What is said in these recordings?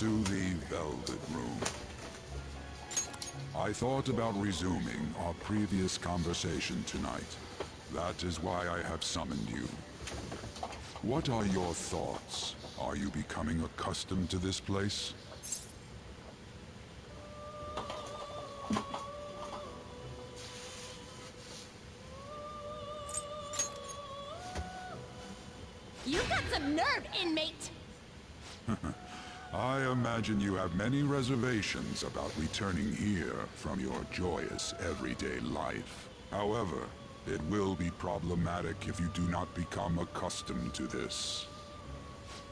to the Velvet Room. I thought about resuming our previous conversation tonight. That is why I have summoned you. What are your thoughts? Are you becoming accustomed to this place? You've got some nerve, inmate! I imagine you have many reservations about returning here from your joyous everyday life. However, it will be problematic if you do not become accustomed to this.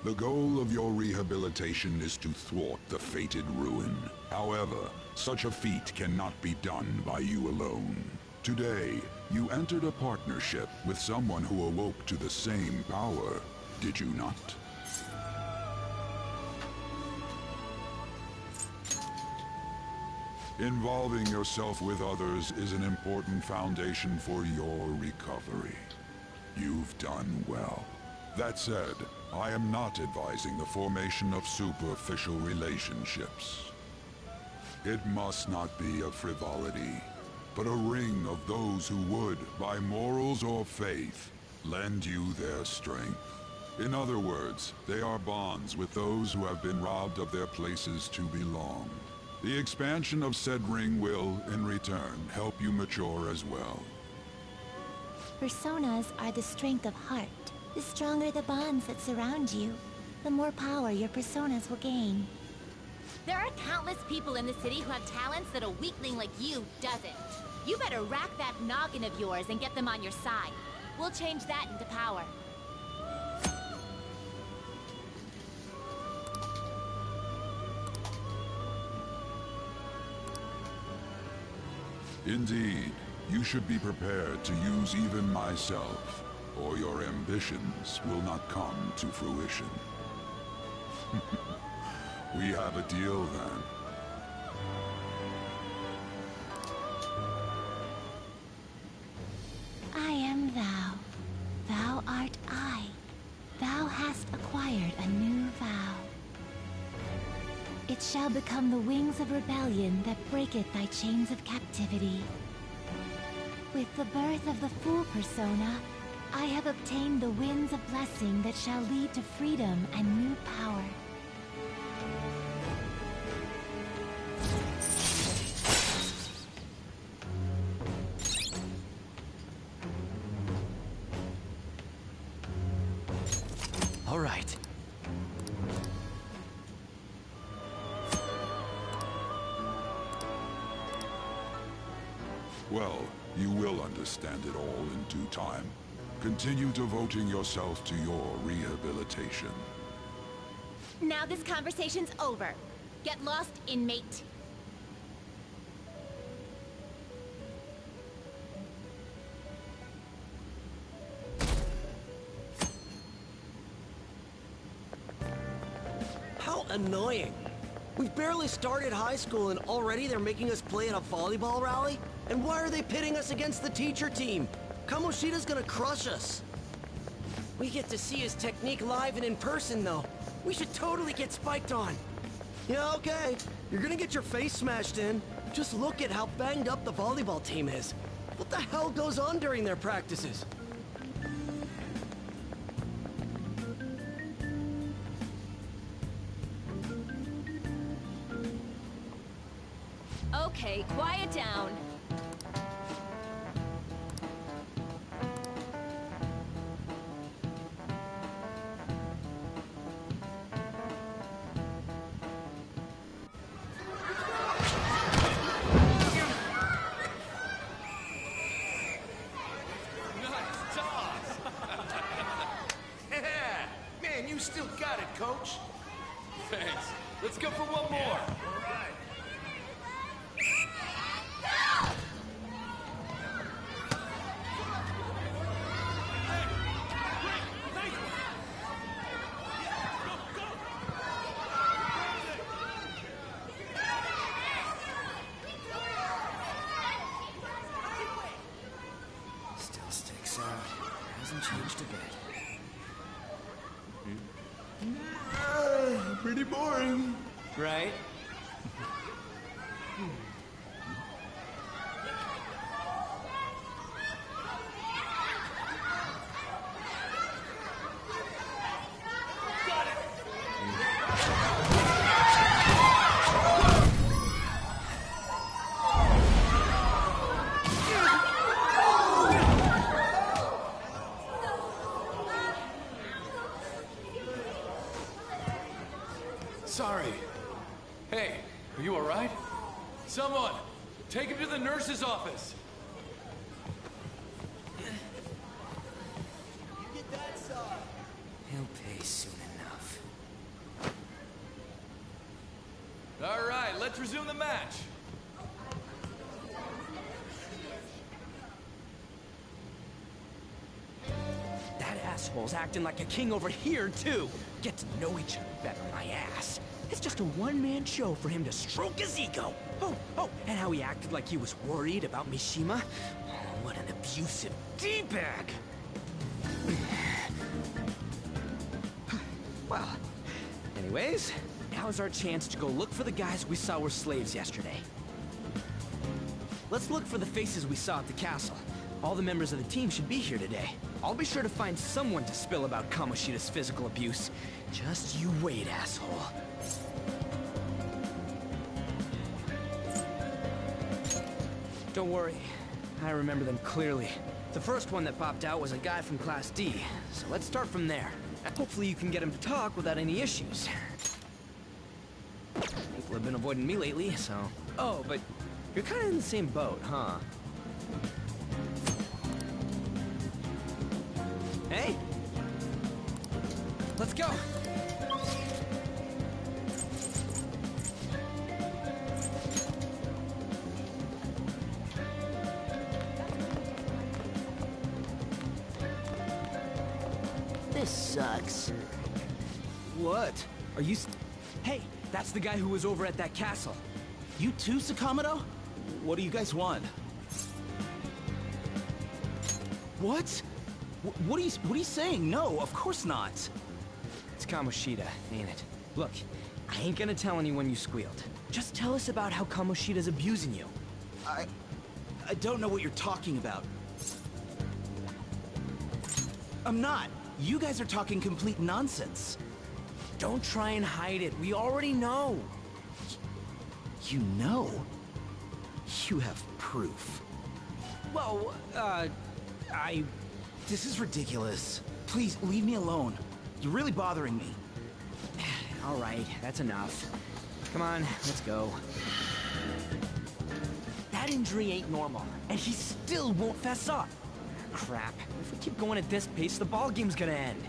The goal of your rehabilitation is to thwart the fated ruin. However, such a feat cannot be done by you alone. Today, you entered a partnership with someone who awoke to the same power, did you not? Involving yourself with others is an important foundation for your recovery. You've done well. That said, I am not advising the formation of superficial relationships. It must not be a frivolity, but a ring of those who would, by morals or faith, lend you their strength. In other words, they are bonds with those who have been robbed of their places to belong. The expansion of said ring will, in return, help you mature as well. Personas are the strength of heart. The stronger the bonds that surround you, the more power your personas will gain. There are countless people in the city who have talents that a weakling like you doesn't. You better rack that noggin of yours and get them on your side. We'll change that into power. Indeed, you should be prepared to use even myself, or your ambitions will not come to fruition. We have a deal then. I am thou. Thou art I. Thou hast acquired a new vow. It shall become the wings of rebellion that breaketh thy chains of captivity. With the birth of the Fool persona, I have obtained the winds of blessing that shall lead to freedom and new power. All right. Well, you will understand it all in due time. Continue devoting yourself to your rehabilitation. Now this conversation's over. Get lost, inmate. How annoying. We've barely started high school and already they're making us play at a volleyball rally? And why are they pitting us against the teacher team? Kamoshida's gonna crush us. We get to see his technique live and in person, though. We should totally get spiked on. Yeah, okay. You're gonna get your face smashed in. Just look at how banged up the volleyball team is. What the hell goes on during their practices? Okay, quiet down. Man, you still got it, coach. Thanks. Let's go for one more. All right. Still sticks out. Hasn't changed a bit. Pretty boring. Right? Sorry. Hey, are you alright? Someone, take him to the nurse's office. He'll pay soon enough. Alright, let's resume the match. That asshole's acting like a king over here, too. Get to know each other better, my ass. It's just a one-man show for him to stroke his ego. Oh, and how he acted like he was worried about Mishima. Oh, what an abusive D-bag. Well, anyways, now's our chance to go look for the guys we saw were slaves yesterday. Let's look for the faces we saw at the castle. All the members of the team should be here today. I'll be sure to find someone to spill about Kamoshida's physical abuse. Just you wait, asshole. Don't worry, I remember them clearly. The first one that popped out was a guy from Class D, so let's start from there. Hopefully you can get him to talk without any issues. People have been avoiding me lately, so... Oh, but you're kind of in the same boat, huh? Hey! Let's go! This sucks. What? Are you... Hey, that's the guy who was over at that castle. You too, Sakamoto? What do you guys want? What? What are you saying? No, of course not. It's Kamoshida, ain't it? Look, I ain't gonna tell anyone you squealed. Just tell us about how Kamoshida's abusing you. I don't know what you're talking about. I'm not. You guys are talking complete nonsense. Don't try and hide it. We already know. You know? You have proof. Well, This is ridiculous. Please, leave me alone. You're really bothering me. All right, that's enough. Come on, let's go. That injury ain't normal, and he still won't fess up. Crap. If we keep going at this pace, the ball game's gonna end.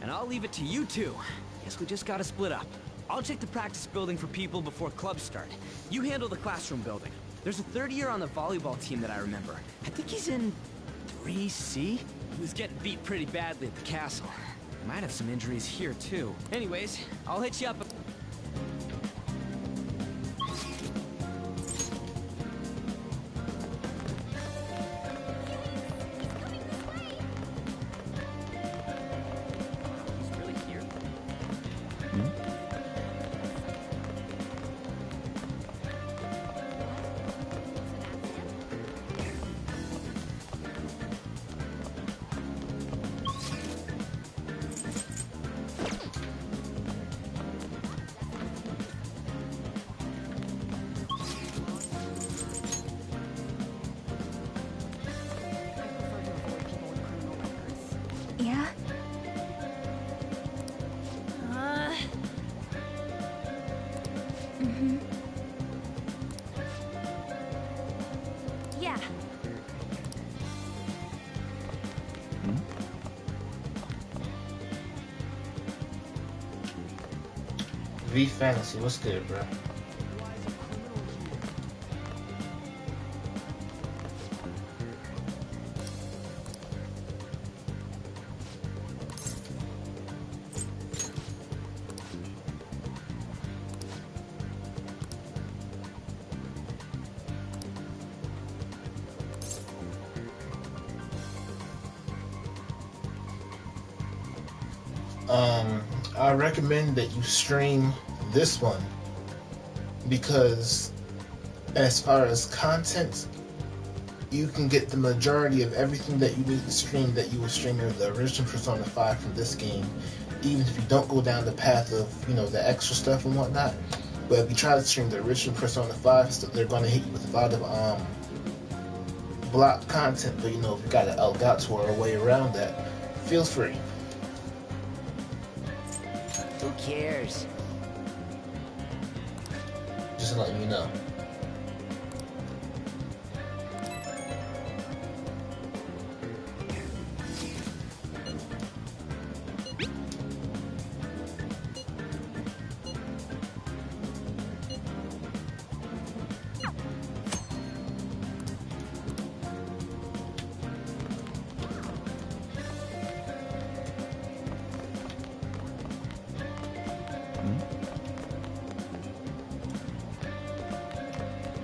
And I'll leave it to you two. Guess we just gotta split up. I'll check the practice building for people before clubs start. You handle the classroom building. There's a third year on the volleyball team that I remember. I think he's in 3C? He was getting beat pretty badly at the castle. Might have some injuries here too. Anyways, I'll hit you up. V Fantasy, what's good, bro? I recommend that you stream this one because as far as content, you can get the majority of everything that you need to stream that you will stream in the original Persona 5 from this game, even if you don't go down the path of, you know, the extra stuff and whatnot. But if you try to stream the original Persona 5, so they're going to hit you with a lot of blocked content. But you know, if you got an Elgato or a way around that, feel free. Who cares? Just letting you know.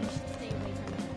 You should stay away from him.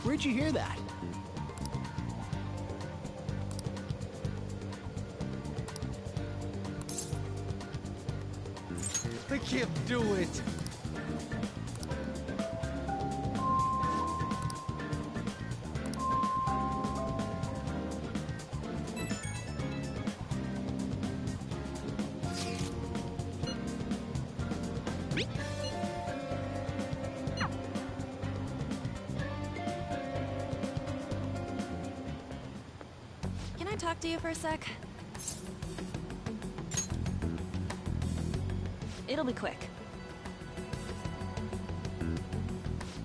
Where'd you hear that? I can't do it. Can I talk to you for a sec? It'll be quick.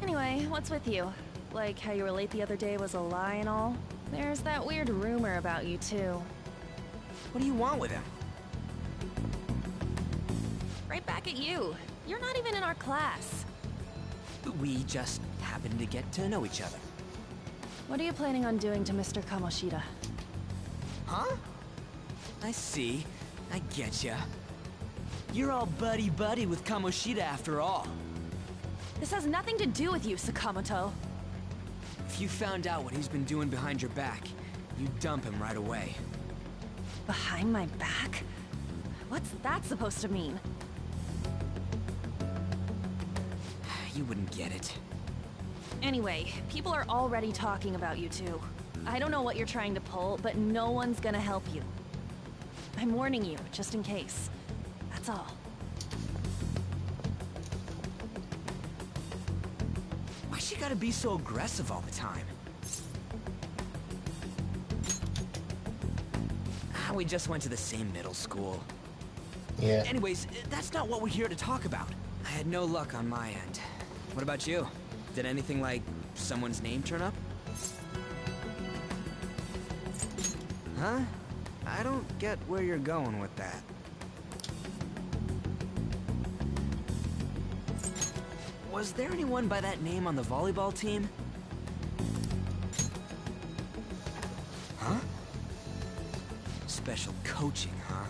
Anyway, what's with you? Like how you were late the other day was a lie and all? There's that weird rumor about you too. What do you want with him? Right back at you. You're not even in our class. We just happened to get to know each other. What are you planning on doing to Mr. Kamoshida? Huh? I see. I get ya. You're all buddy-buddy with Kamoshida after all. This has nothing to do with you, Sakamoto. If you found out what he's been doing behind your back, you'd dump him right away. Behind my back? What's that supposed to mean? You wouldn't get it. Anyway, people are already talking about you two. I don't know what you're trying to pull, but no one's gonna help you. I'm warning you, just in case. That's all. Why she gotta be so aggressive all the time? We just went to the same middle school. Yeah. Anyways, that's not what we're here to talk about. I had no luck on my end. What about you? Did anything like someone's name turn up? Huh? I don't get where you're going with that. Was there anyone by that name on the volleyball team? Huh? Special coaching, huh?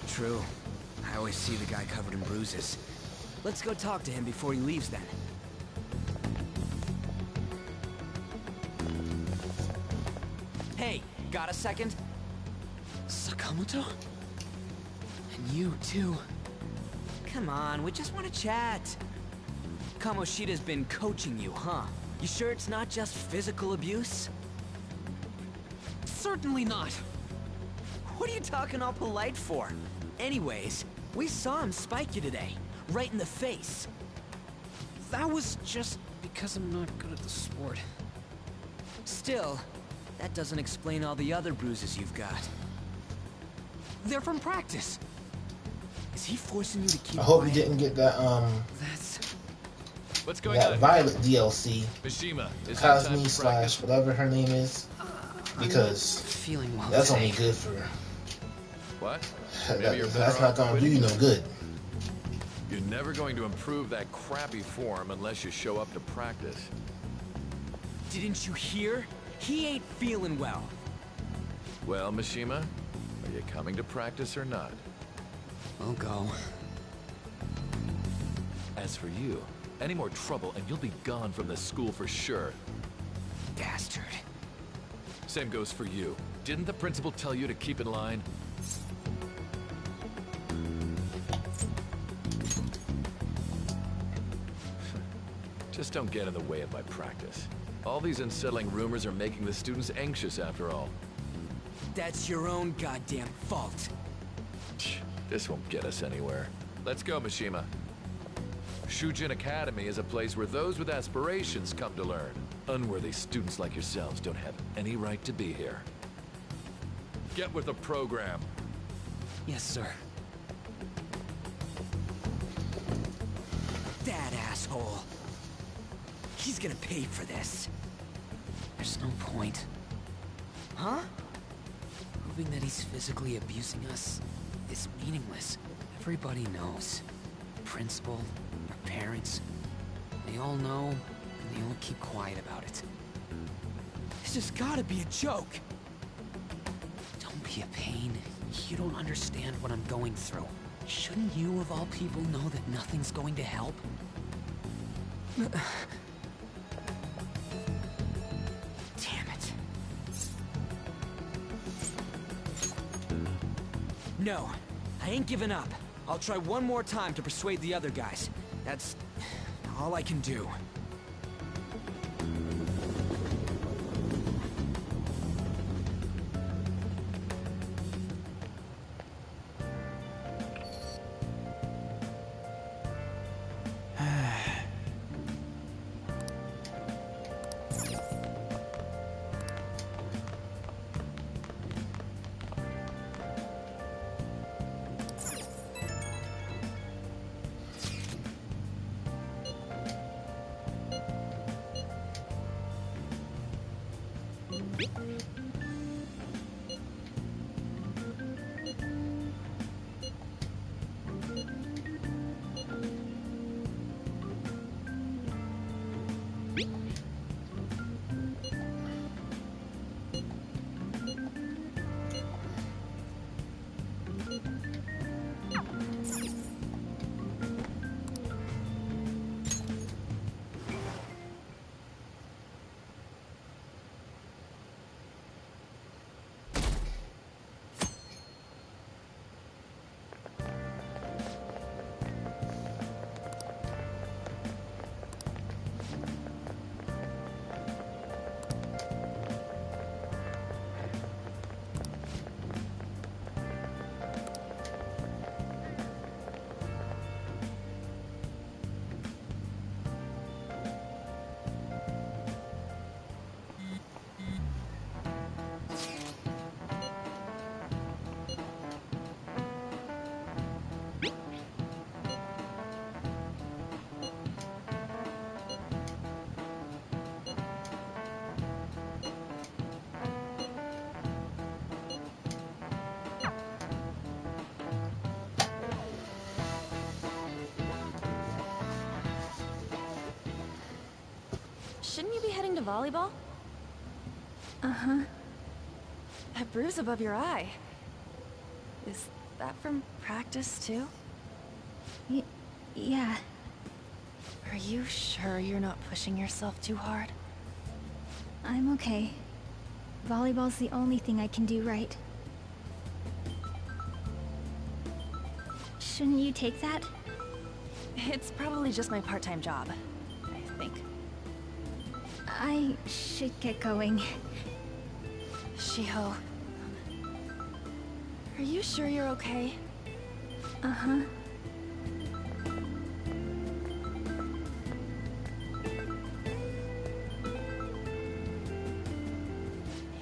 True. I always see the guy covered in bruises. Let's go talk to him before he leaves then. Hey, got a second? Sakamoto? And you, too. Come on, we just want to chat. Kamoshida's been coaching you, huh? You sure it's not just physical abuse? Certainly not. What are you talking all polite for? Anyways, we saw him spike you today, right in the face. That was just because I'm not good at the sport. Still, that doesn't explain all the other bruises you've got. They're from practice. Is he forcing you to keep I hope you quiet? didn't get that That's... What's going that on? Violet DLC, Mishima, is it time Cosme to / practice? whatever her name is, because Feeling well that's today. only good for What? Maybe you're better that's not off gonna do quitting. you no good. You're never going to improve that crappy form unless you show up to practice. Didn't you hear? He ain't feeling well. Well, Mishima, are you coming to practice or not? I'll go. As for you, any more trouble and you'll be gone from the school for sure. Bastard. Same goes for you. Didn't the principal tell you to keep in line? Just don't get in the way of my practice. All these unsettling rumors are making the students anxious after all. That's your own goddamn fault. This won't get us anywhere. Let's go, Mishima. Shujin Academy is a place where those with aspirations come to learn. Unworthy students like yourselves don't have any right to be here. Get with the program. Yes, sir. That asshole. He's gonna pay for this. There's no point. Huh? Proving that he's physically abusing us is meaningless. Everybody knows. The principal, our parents, they all know, and they all keep quiet about it. This has gotta be a joke. Don't be a pain. You don't understand what I'm going through. Shouldn't you, of all people, know that nothing's going to help? Damn it. No, I ain't giving up. I'll try one more time to persuade the other guys. That's all I can do. Shouldn't you be heading to volleyball? Uh-huh. That bruise above your eye. Is that from practice, too? Yeah. Are you sure you're not pushing yourself too hard? I'm okay. Volleyball's the only thing I can do right. Shouldn't you take that? It's probably just my part-time job, I think. I should get going. Shiho. Are you sure you're okay? Uh-huh.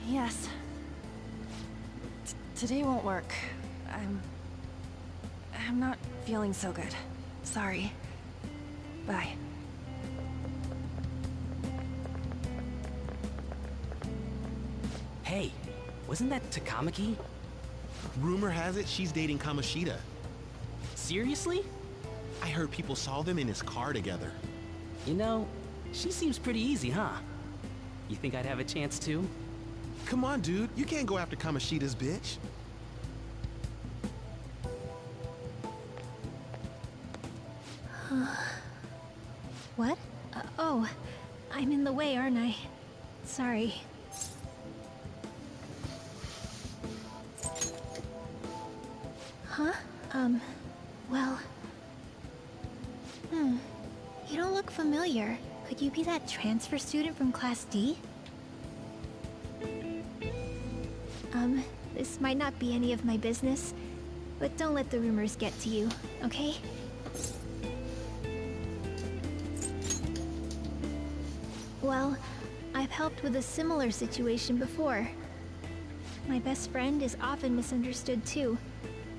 Yes. Today won't work. I'm not feeling so good. Sorry. Bye. Hey, wasn't that Takamaki? Rumor has it she's dating Kamoshida. Seriously? I heard people saw them in his car together. You know, she seems pretty easy, huh? You think I'd have a chance too? Come on, dude. You can't go after Kamoshida's bitch. What? Oh, I'm in the way, aren't I? Sorry. Huh? Well... You don't look familiar. Could you be that transfer student from Class D? This might not be any of my business, but don't let the rumors get to you, okay? Well, I've helped with a similar situation before. My best friend is often misunderstood too,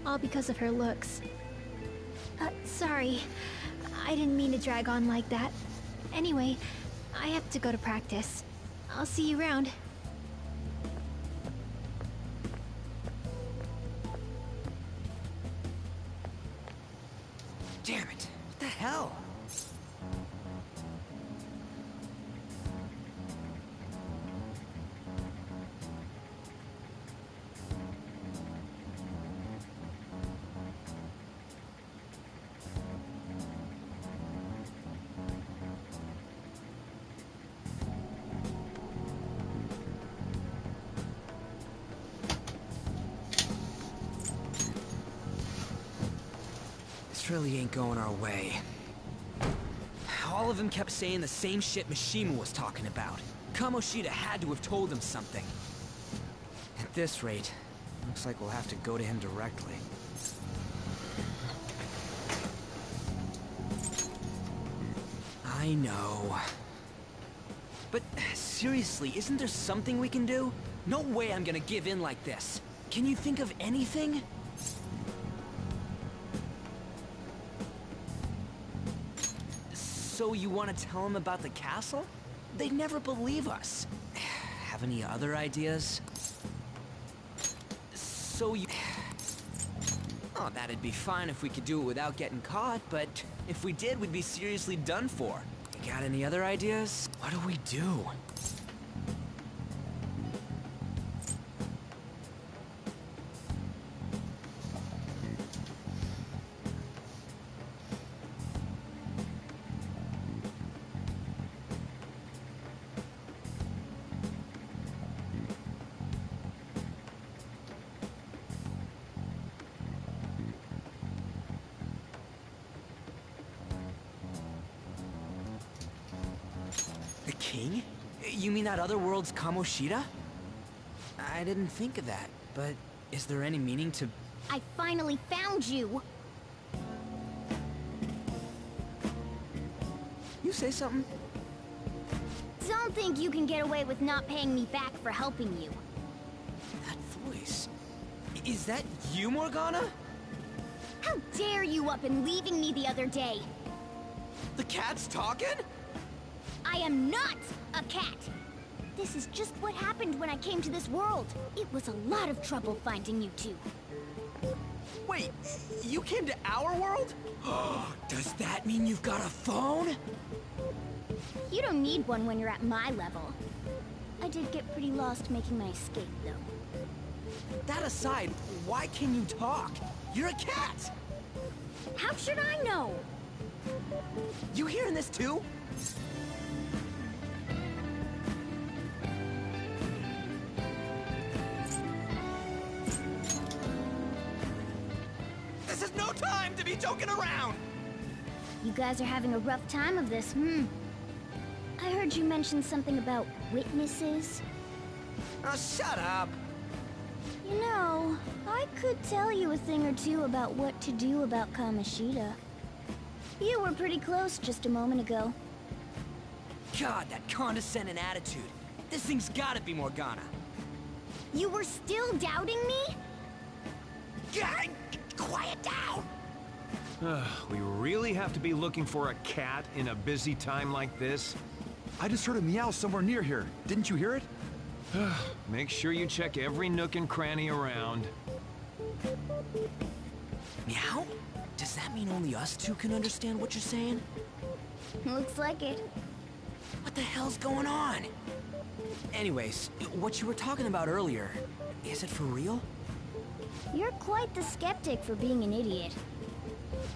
all because of her looks. Sorry. I didn't mean to drag on like that. Anyway, I have to go to practice. I'll see you around. Damn it! What the hell? This really ain't going our way. All of them kept saying the same shit Mishima was talking about. Kamoshida had to have told him something. At this rate, looks like we'll have to go to him directly. I know. But seriously, isn't there something we can do? No way I'm gonna give in like this. Can you think of anything? So you want to tell them about the castle? They'd never believe us. Have any other ideas? So you... Oh, that'd be fine if we could do it without getting caught, but if we did, we'd be seriously done for. You got any other ideas? What do we do? The king? You mean that other world's Kamoshida? I didn't think of that, but is there any meaning to... I finally found you! You say something? Don't think you can get away with not paying me back for helping you. That voice... Is that you, Morgana? How dare you up and leaving me the other day? The cat's talking? I am not a cat! This is just what happened when I came to this world. It was a lot of trouble finding you two. Wait, you came to our world? Does that mean you've got a phone? You don't need one when you're at my level. I did get pretty lost making my escape, though. That aside, why can you talk? You're a cat! How should I know? You hearing this too? This is no time to be joking around! You guys are having a rough time of this, I heard you mention something about witnesses. Oh, shut up! You know, I could tell you a thing or two about what to do about Kamoshida. You were pretty close just a moment ago. God, that condescending attitude. This thing's gotta be Morgana. You were still doubting me? God, quiet down! We really have to be looking for a cat in a busy time like this? I just heard a meow somewhere near here. Didn't you hear it? Make sure you check every nook and cranny around. Meow? Does that mean only us two can understand what you're saying? Looks like it. What the hell's going on? Anyways, what you were talking about earlier, is it for real? You're quite the skeptic for being an idiot.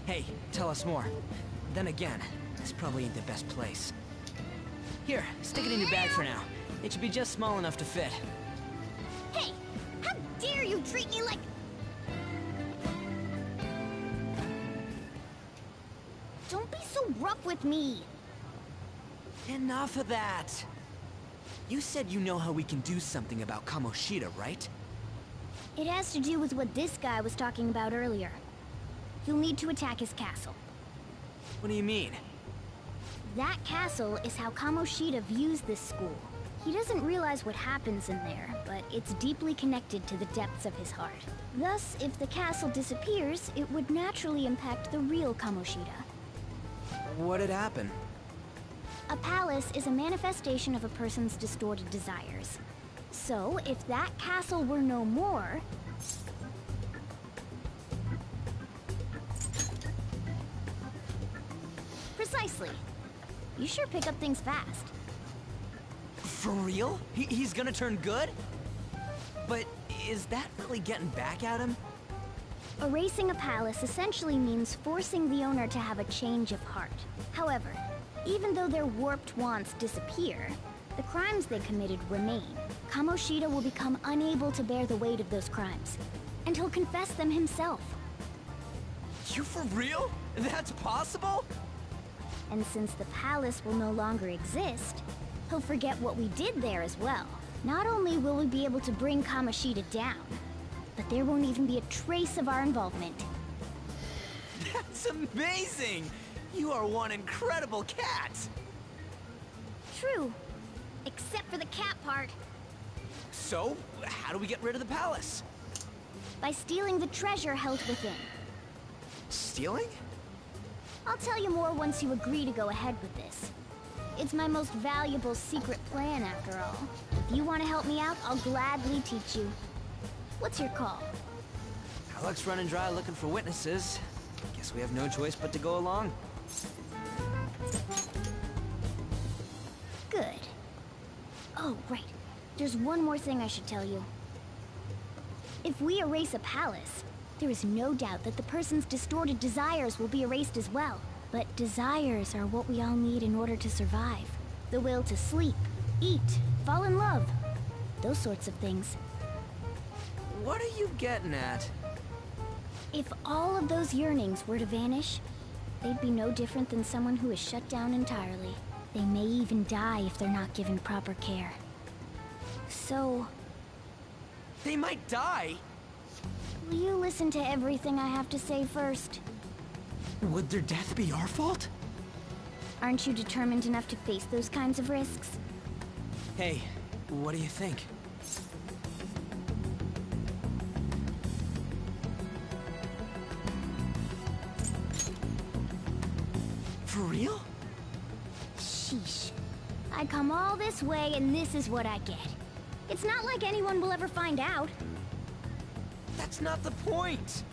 Hey, tell us more. Then again, this probably ain't the best place. Here, stick it in your bag for now. It should be just small enough to fit. Hey! How dare you treat me like... Don't be so rough with me! Enough of that! You said you know how we can do something about Kamoshida, right? It has to do with what this guy was talking about earlier. You'll need to attack his castle. What do you mean? That castle is how Kamoshida views this school. He doesn't realize what happens in there, but it's deeply connected to the depths of his heart. Thus, if the castle disappears, it would naturally impact the real Kamoshida. What'd happen? A palace is a manifestation of a person's distorted desires. So, if that castle were no more... Precisely. You sure pick up things fast. For real? He's gonna turn good? But is that really getting back at him? Erasing a palace essentially means forcing the owner to have a change of heart. However, even though their warped wants disappear, the crimes they committed remain. Kamoshida will become unable to bear the weight of those crimes, and he'll confess them himself. You for real? That's possible? And since the palace will no longer exist, he'll forget what we did there as well. Not only will we be able to bring Kamoshida down, but there won't even be a trace of our involvement. That's amazing! You are one incredible cat! True. Except for the cat part. So, how do we get rid of the palace? By stealing the treasure held within. Stealing? I'll tell you more once you agree to go ahead with this. It's my most valuable secret plan, after all. If you want to help me out, I'll gladly teach you. What's your call? Our running dry looking for witnesses. Guess we have no choice but to go along. Good. Oh, right. There's one more thing I should tell you. If we erase a palace, there is no doubt that the person's distorted desires will be erased as well. But desires are what we all need in order to survive. The will to sleep, eat, fall in love. Those sorts of things. What are you getting at? If all of those yearnings were to vanish, they'd be no different than someone who is shut down entirely. They may even die if they're not given proper care. So... They might die? will you listen to everything I have to say first? Would their death be our fault? Aren't you determined enough to face those kinds of risks? Hey, what do you think? For real? Sheesh. I come all this way and this is what I get. It's not like anyone will ever find out. That's not the point!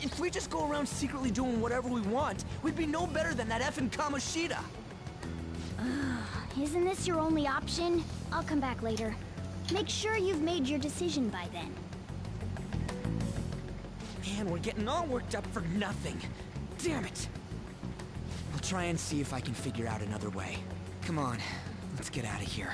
If we just go around secretly doing whatever we want, we'd be no better than that effing Kamoshida! Isn't this your only option? I'll come back later. Make sure you've made your decision by then. Man, we're getting all worked up for nothing. Damn it! I'll try and see if I can figure out another way. Come on, let's get out of here.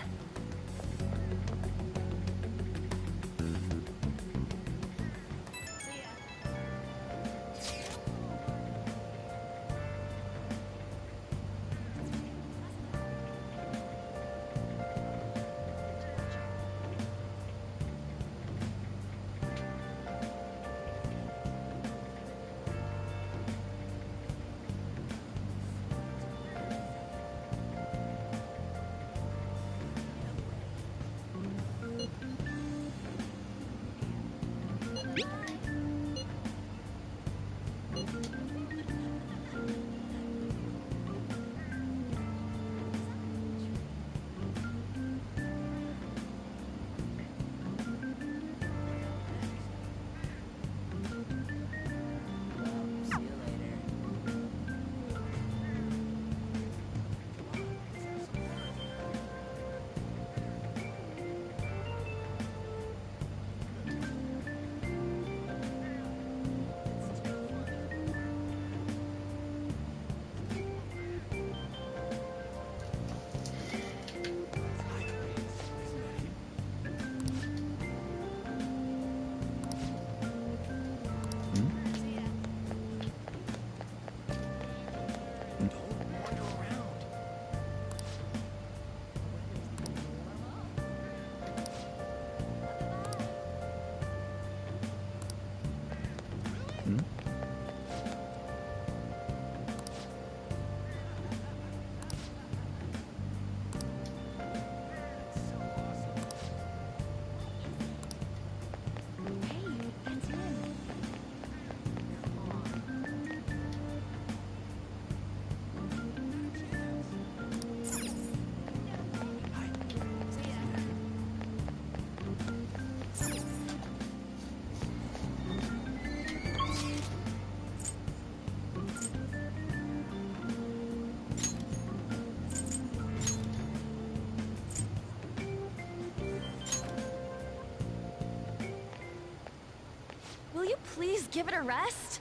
give it a rest?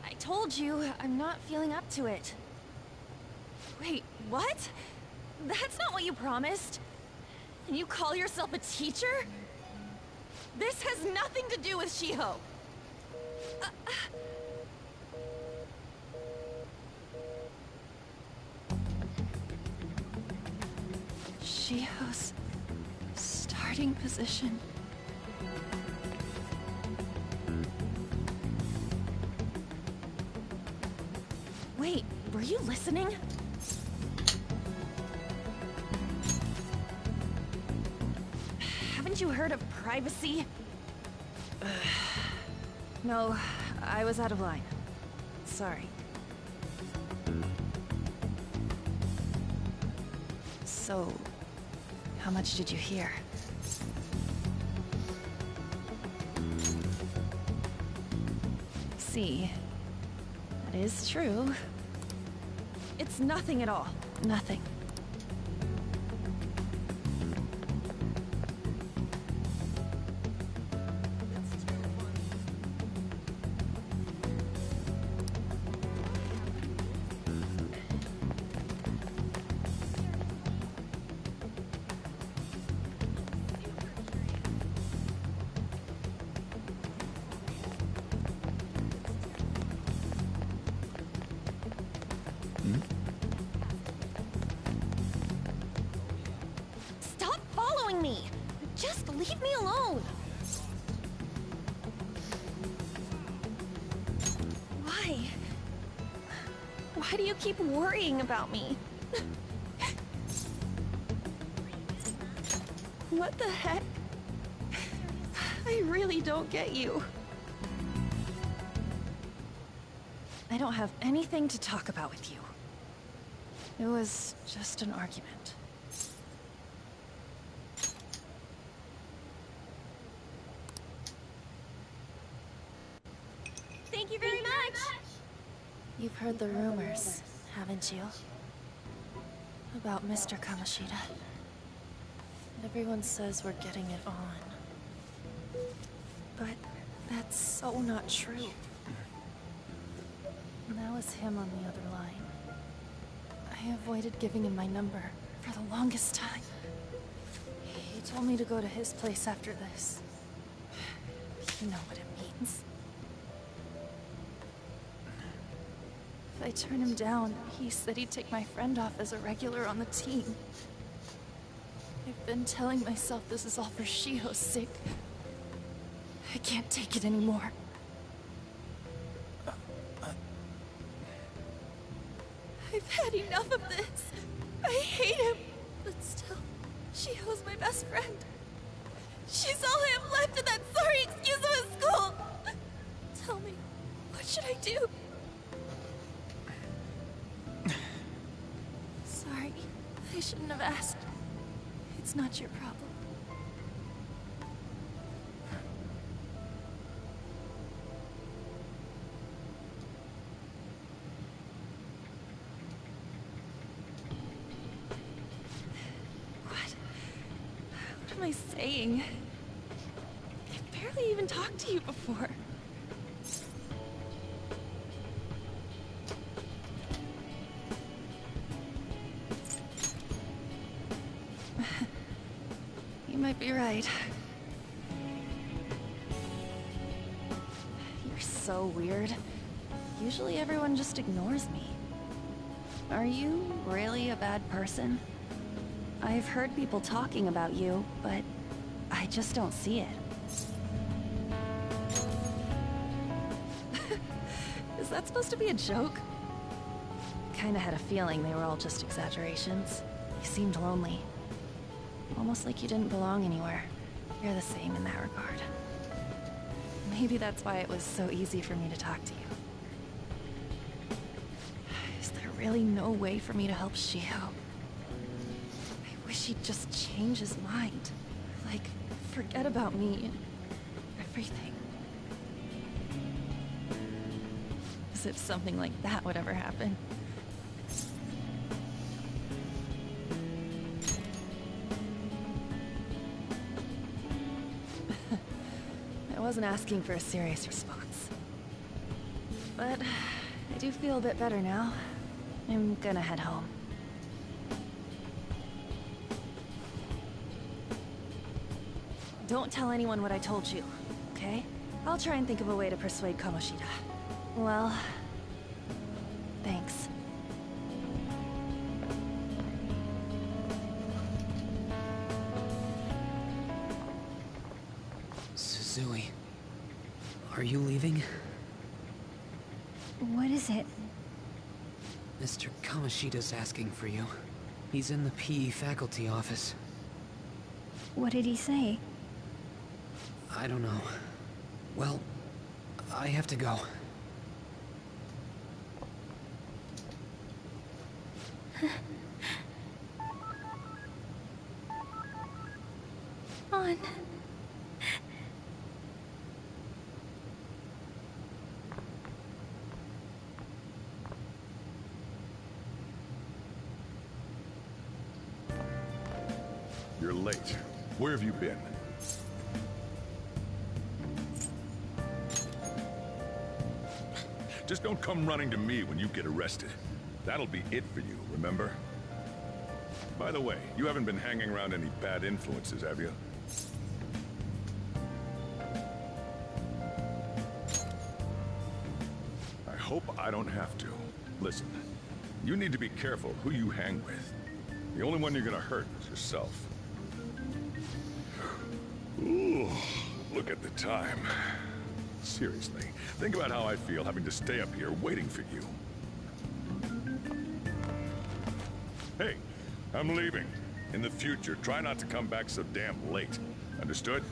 I told you, I'm not feeling up to it. Wait, what? That's not what you promised. And you call yourself a teacher? This has nothing to do with Shiho. Shiho's starting position. Wait, were you listening? Haven't you heard of privacy? No, I was out of line. Sorry. So, how much did you hear? See, that is true. It's nothing at all. Nothing. Stop following me! Just leave me alone! Why? Why do you keep worrying about me? What the heck? I really don't get you. I don't have anything to talk about with you. It was just an argument. Thank you very much! You've heard the rumors, haven't you? About Mr. Kamoshida. Everyone says we're getting it on. But that's so not true. That was him on the other line. I avoided giving him my number for the longest time. He told me to go to his place after this. You know what it means. If I turn him down, he said he'd take my friend off as a regular on the team. I've been telling myself this is all for Shiho's sake. I can't take it anymore. I've had enough of this. I hate him. But still, Shiho's my best friend. She's all I have left in that sorry excuse of a school. Tell me, what should I do? Sorry, I shouldn't have asked. It's not your problem. What am I saying? I've barely even talked to you before. You might be right. You're so weird. Usually everyone just ignores me. Are you really a bad person? I've heard people talking about you, but I just don't see it. Is that supposed to be a joke? Kinda had a feeling they were all just exaggerations. You seemed lonely. Almost like you didn't belong anywhere. You're the same in that regard. Maybe that's why it was so easy for me to talk to you. Is there really no way for me to help Shiho? I wish he'd just change his mind. Like, forget about me and everything. As if something like that would ever happen. I wasn't asking for a serious response. but I do feel a bit better now. I'm gonna head home. Don't tell anyone what I told you, okay? I'll try and think of a way to persuade Kamoshida. Well, thanks. Suzui, are you leaving? What is it? Mr. Kamoshida's asking for you. He's in the PE faculty office. What did he say? I don't know. Well, I have to go. On. You're late. Where have you been? Just don't come running to me when you get arrested. That'll be it for you, remember? By the way, you haven't been hanging around any bad influences, have you? I hope I don't have to. Listen, you need to be careful who you hang with. The only one you're gonna hurt is yourself. Ooh, look at the time. Seriously, think about how I feel having to stay up here waiting for you. Hey, I'm leaving. In the future, try not to come back so damn late. Understood?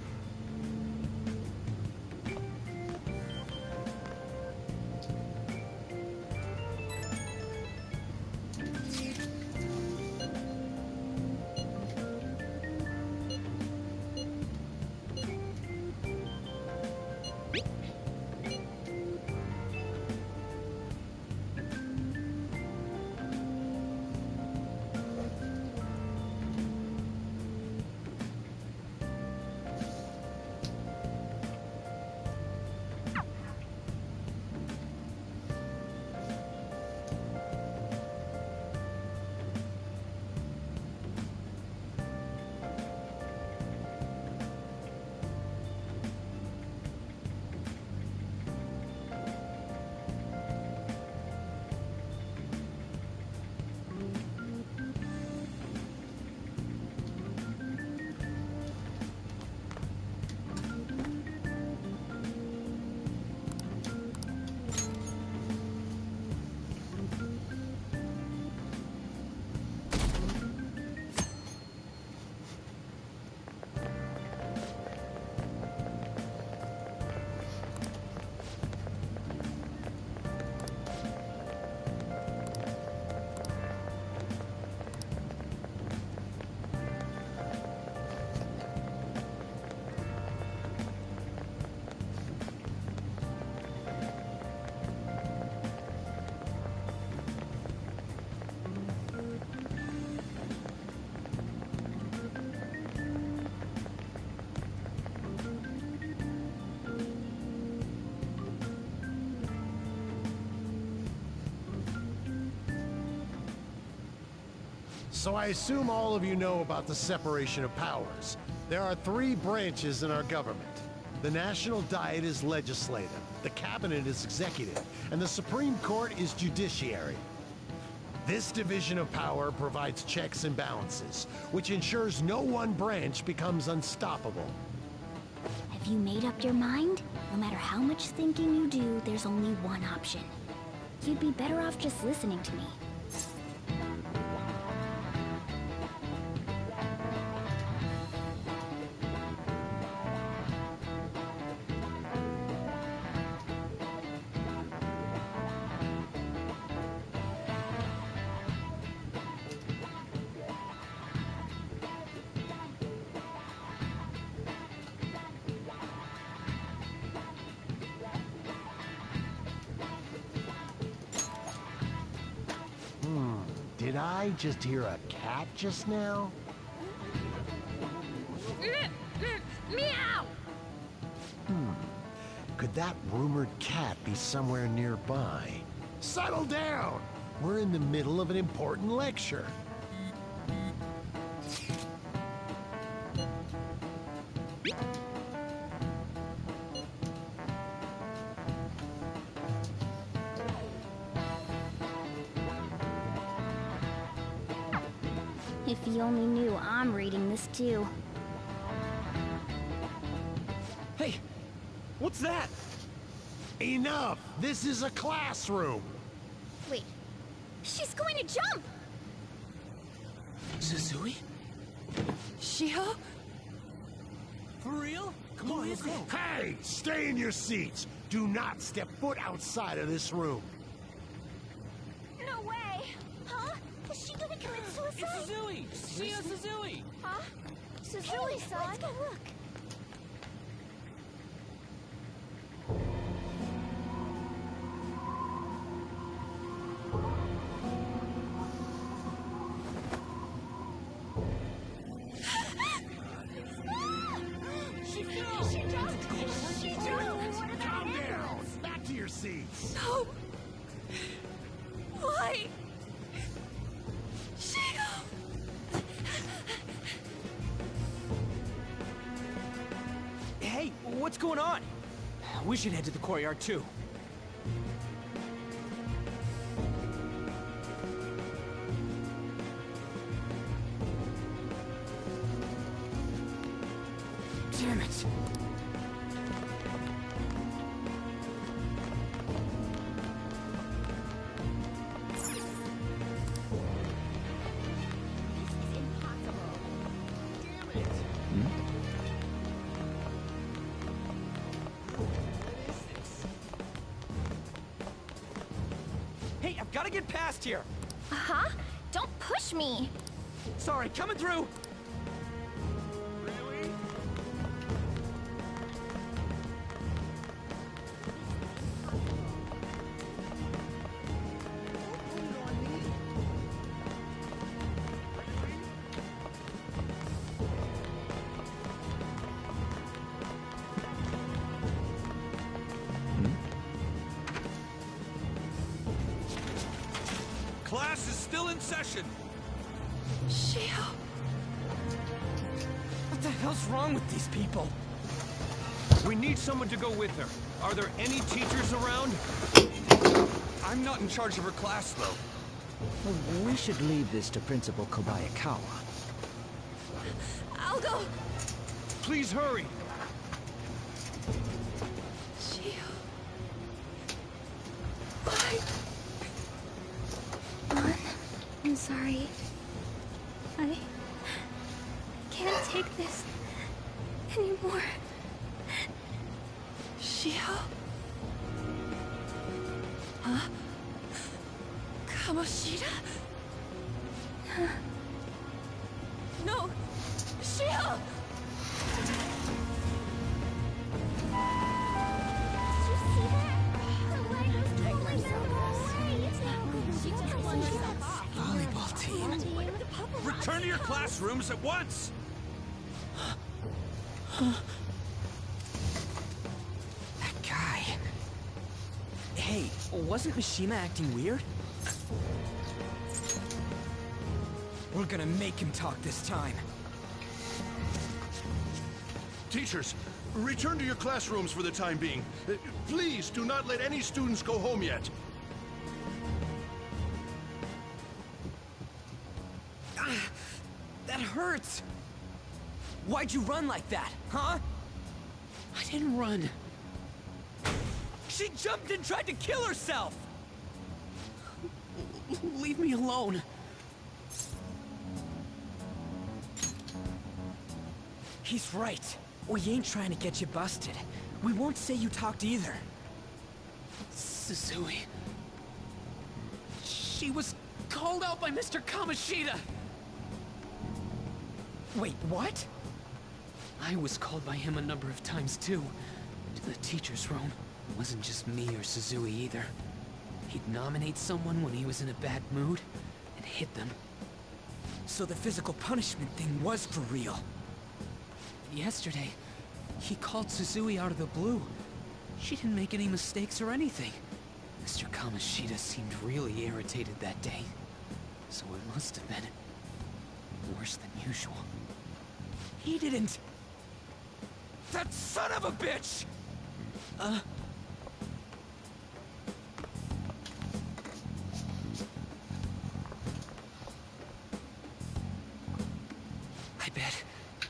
So I assume all of you know about the separation of powers. There are three branches in our government. The National Diet is legislative, the Cabinet is executive, and the Supreme Court is judiciary. This division of power provides checks and balances, which ensures no one branch becomes unstoppable. Have you made up your mind? No matter how much thinking you do, there's only one option. You'd be better off just listening to me. Did I just hear a cat just now? Meow! Could Could that rumored cat be somewhere nearby? Settle down! We're in the middle of an important lecture. If he only knew I'm reading this too. Hey, what's that? Enough! This is a classroom! Wait, she's going to jump! Suzui? Shiho? For real? Come on, let's go. Hey! Stay in your seats! Do not step foot outside of this room. No way! Huh? Is she gonna commit suicide? It's Suzui! Shio Suzui! Huh? Suzui-san? Let's go look. Calm down! Back to your seats! No! Why? Shio! Hey, what's going on? We should head to the courtyard too. Damn it! Hey, I've got to get past here. Huh? Don't push me! Sorry, coming through. Class is still in session. Shio! What the hell's wrong with these people? We need someone to go with her. Are there any teachers around? I'm not in charge of her class, though. We should leave this to Principal Kobayakawa. I'll go! Please hurry. Shio... Why? I'm sorry. I can't take this anymore. Shio? Huh? Kamoshida? No! Shio! Volleyball team. Return to your classrooms at once! That guy. Hey, wasn't Mishima acting weird? We're gonna make him talk this time. Teachers, return to your classrooms for the time being. Please do not let any students go home yet. That hurts! Why'd you run like that, huh? I didn't run. She jumped and tried to kill herself! Leave me alone. He's right. We ain't trying to get you busted. We won't say you talked either. Suzui. She was called out by Mr. Kamoshida. Wait, what? I was called by him a number of times too. To the teacher's room. It wasn't just me or Suzui either. He'd nominate someone when he was in a bad mood and hit them. So the physical punishment thing was for real. Yesterday, he called Suzui out of the blue. She didn't make any mistakes or anything. Mr. Kamoshida seemed really irritated that day. So it must have been worse than usual. He didn't... That son of a bitch! I bet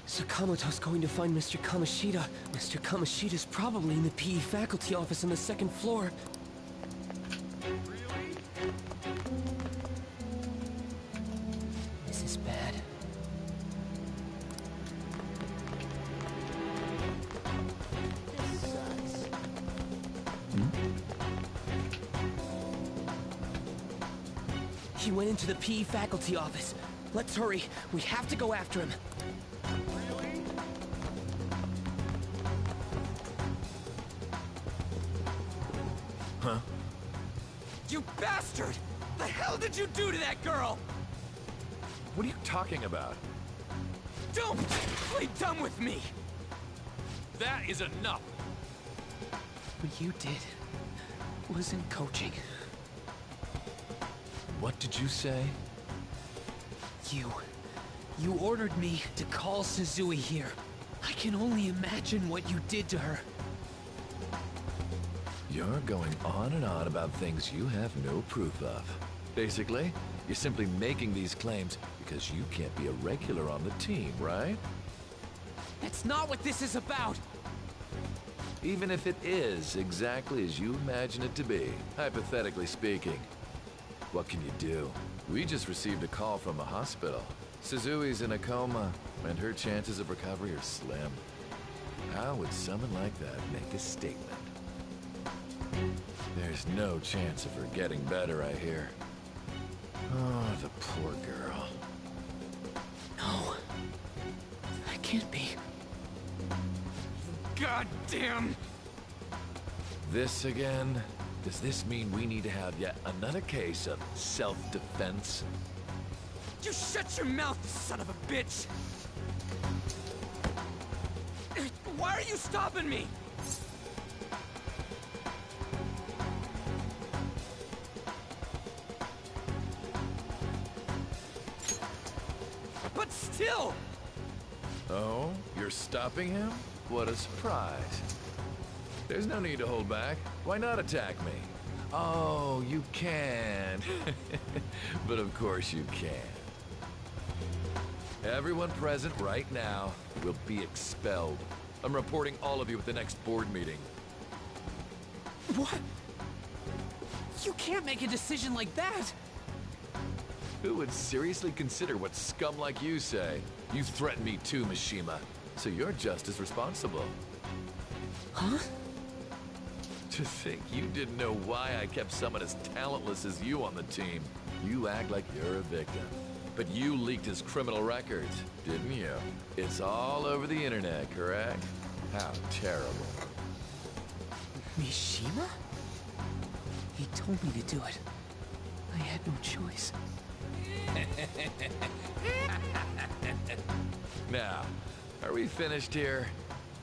Sakamoto's going to find Mr. Kamoshida. Mr. Kamoshida's probably in the PE faculty office on the second floor. This is bad. This sucks. He went into the PE faculty office. Let's hurry. We have to go after him. Huh? You bastard! The hell did you do to that girl? What are you talking about? Don't play dumb with me! That is enough! What you did wasn't coaching. What did you say? You ordered me to call Suzui here. I can only imagine what you did to her. You're going on and on about things you have no proof of. Basically, you're simply making these claims because you can't be a regular on the team, right? That's not what this is about! Even if it is exactly as you imagine it to be, hypothetically speaking, what can you do? We just received a call from a hospital. Suzui's in a coma, and her chances of recovery are slim. How would someone like that make a statement? There's no chance of her getting better, I hear. Oh, the poor girl. No. I can't be. God damn! This again? Does this mean we need to have yet another case of self-defense? You shut your mouth, son of a bitch! Why are you stopping me? But still! Oh, you're stopping him? What a surprise. There's no need to hold back. Why not attack me? Oh, you can. But of course you can. Everyone present right now will be expelled. I'm reporting all of you at the next board meeting. What? You can't make a decision like that! Who would seriously consider what scum like you say? You threatened me too, Mishima. So you're just as responsible. Huh? To think you didn't know why I kept someone as talentless as you on the team. You act like you're a victim. But you leaked his criminal records, didn't you? It's all over the internet, correct? How terrible. Mishima? He told me to do it. I had no choice. Now, are we finished here?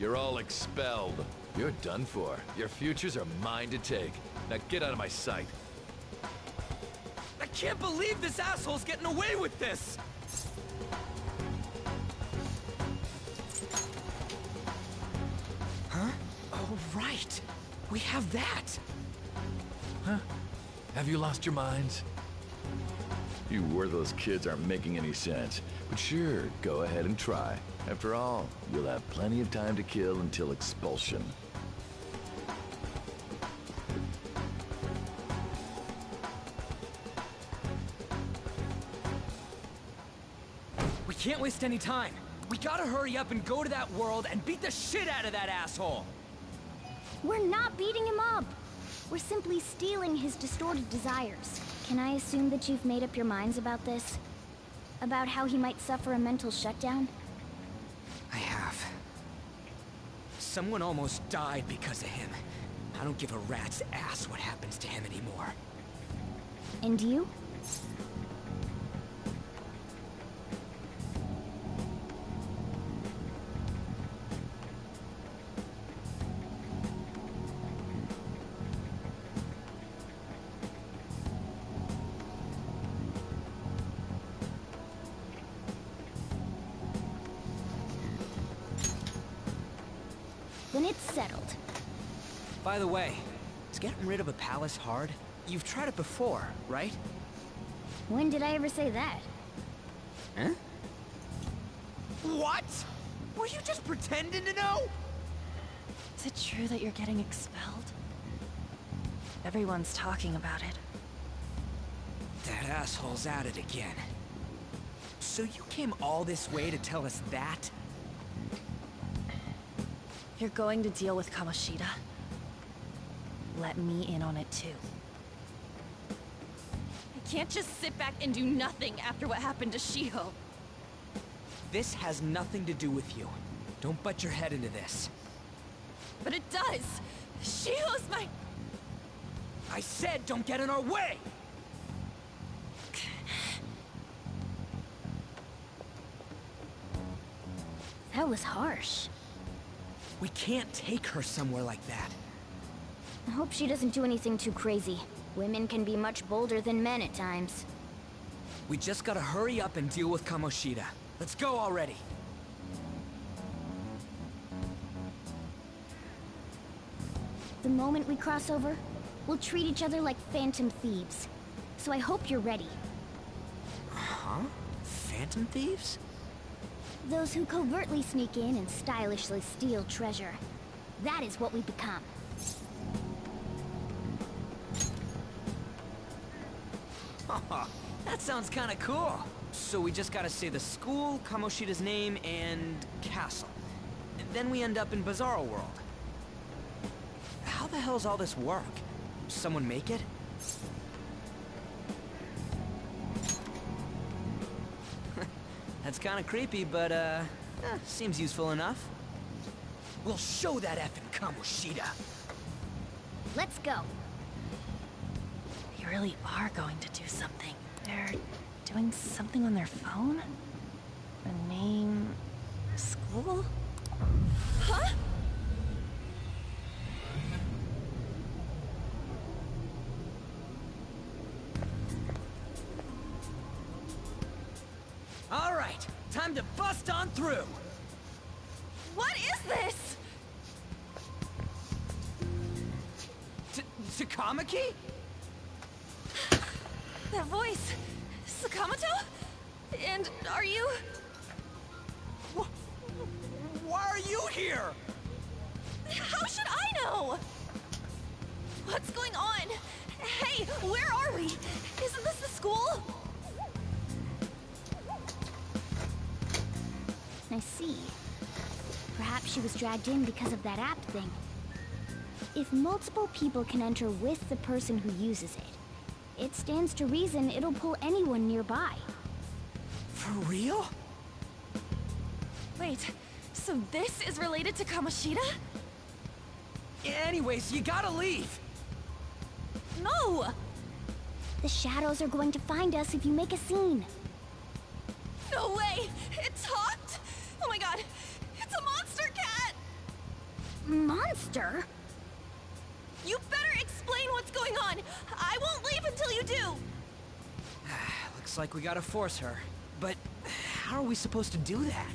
You're all expelled. You're done for. Your futures are mine to take. Now get out of my sight. I can't believe this asshole's getting away with this! Huh? Oh, right. We have that. Huh? Have you lost your minds? You worthless kids aren't making any sense. But sure, go ahead and try. After all, you'll have plenty of time to kill until expulsion. We can't waste any time. We gotta hurry up and go to that world and beat the shit out of that asshole! We're not beating him up! We're simply stealing his distorted desires. Can I assume that you've made up your minds about this? About how he might suffer a mental shutdown? I have. Someone almost died because of him. I don't give a rat's ass what happens to him anymore. And you? By the way, is getting rid of a palace hard? You've tried it before, right? When did I ever say that? Huh? What? Were you just pretending to know? Is it true that you're getting expelled? Everyone's talking about it. That asshole's at it again. So you came all this way to tell us that? You're going to deal with Kamoshida. Let me in on it too. I can't just sit back and do nothing after what happened to Shiho. This has nothing to do with you. Don't butt your head into this. But it does! Shiho's my... I said don't get in our way! That was harsh. We can't take her somewhere like that. I hope she doesn't do anything too crazy. Women can be much bolder than men at times. We just gotta hurry up and deal with Kamoshida. Let's go already. The moment we cross over, we'll treat each other like phantom thieves. So I hope you're ready. Huh? Phantom thieves? Those who covertly sneak in and stylishly steal treasure. That is what we become. That sounds kinda cool. So we just gotta say the school, Kamoshida's name, and castle. And then we end up in Bizarro World. How the hell's all this work? Someone make it? That's kinda creepy, but seems useful enough. We'll show that effing Kamoshida. Let's go. They really are going to do something. They're doing something on their phone? A name... school? Huh? All right, time to bust on through. What is this? Takamaki? That voice... Sakamoto? And are you... Why are you here? How should I know? What's going on? Hey, where are we? Isn't this the school? I see. Perhaps she was dragged in because of that app thing. If multiple people can enter with the person who uses it, it stands to reason it'll pull anyone nearby. For real? Wait, so this is related to Kamoshida? Anyways, you gotta leave. No! The shadows are going to find us if you make a scene. No way! It talked? Oh my god! It's a monster cat! Monster? You better explain what's going on! I won't leave until you do! Looks like we gotta force her. But how are we supposed to do that?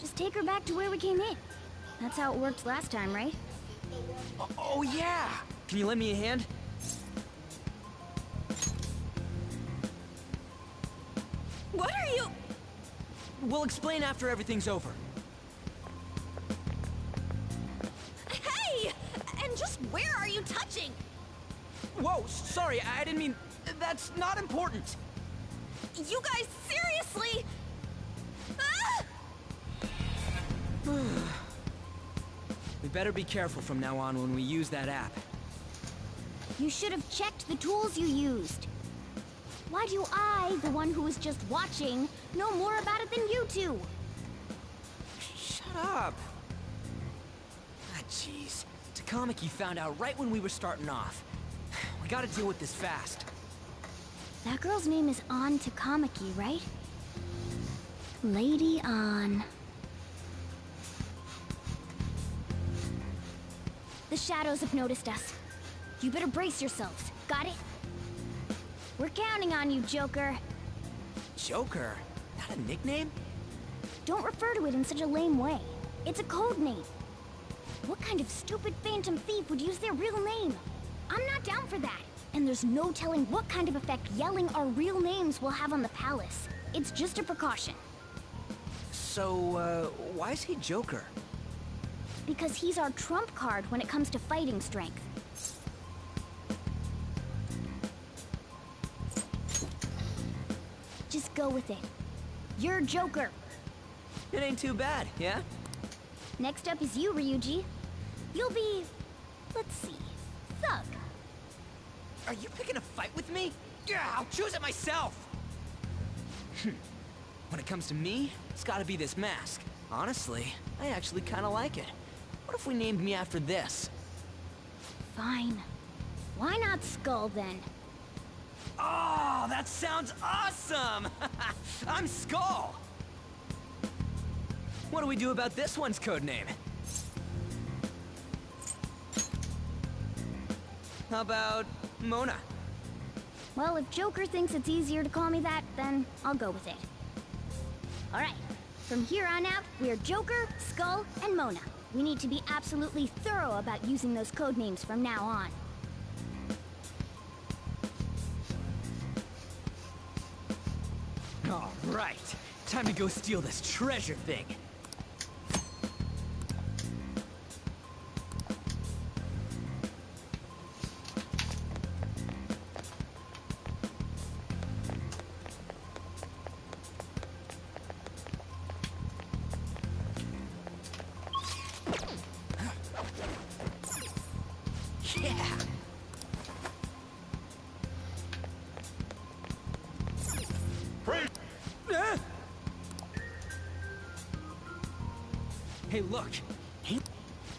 Just take her back to where we came in. That's how it worked last time, right? Oh yeah! Can you lend me a hand? What are you... We'll explain after everything's over. Hey! And just where are you touching? Whoa, sorry, I didn't mean... That's not important. You guys, seriously? Ah! We better be careful from now on when we use that app. You should have checked the tools you used. Why do I, the one who was just watching, know more about it than you two? Shut up. Ah, jeez. Takamaki found out right when we were starting off. We gotta deal with this fast. That girl's name is An Takamaki, right? Lady An. The shadows have noticed us. You better brace yourselves. Got it? We're counting on you, Joker. Joker? That a nickname? Don't refer to it in such a lame way. It's a code name. What kind of stupid phantom thief would use their real name? I'm not down for that. And there's no telling what kind of effect yelling our real names will have on the palace. It's just a precaution. So, why is he Joker? Because he's our trump card when it comes to fighting strength. Just go with it. You're Joker. It ain't too bad, yeah? Next up is you, Ryuji. You'll be... let's see... Thug. Are you picking a fight with me? Yeah, I'll choose it myself! When it comes to me, it's gotta be this mask. Honestly, I actually kinda like it. What if we named me after this? Fine. Why not Skull, then? Oh, that sounds awesome! I'm Skull! What do we do about this one's codename? How about Mona? Well, if Joker thinks it's easier to call me that, then I'll go with it. Alright, from here on out, we're Joker, Skull, and Mona. We need to be absolutely thorough about using those codenames from now on. Alright, time to go steal this treasure thing. Yeah! Hey, look!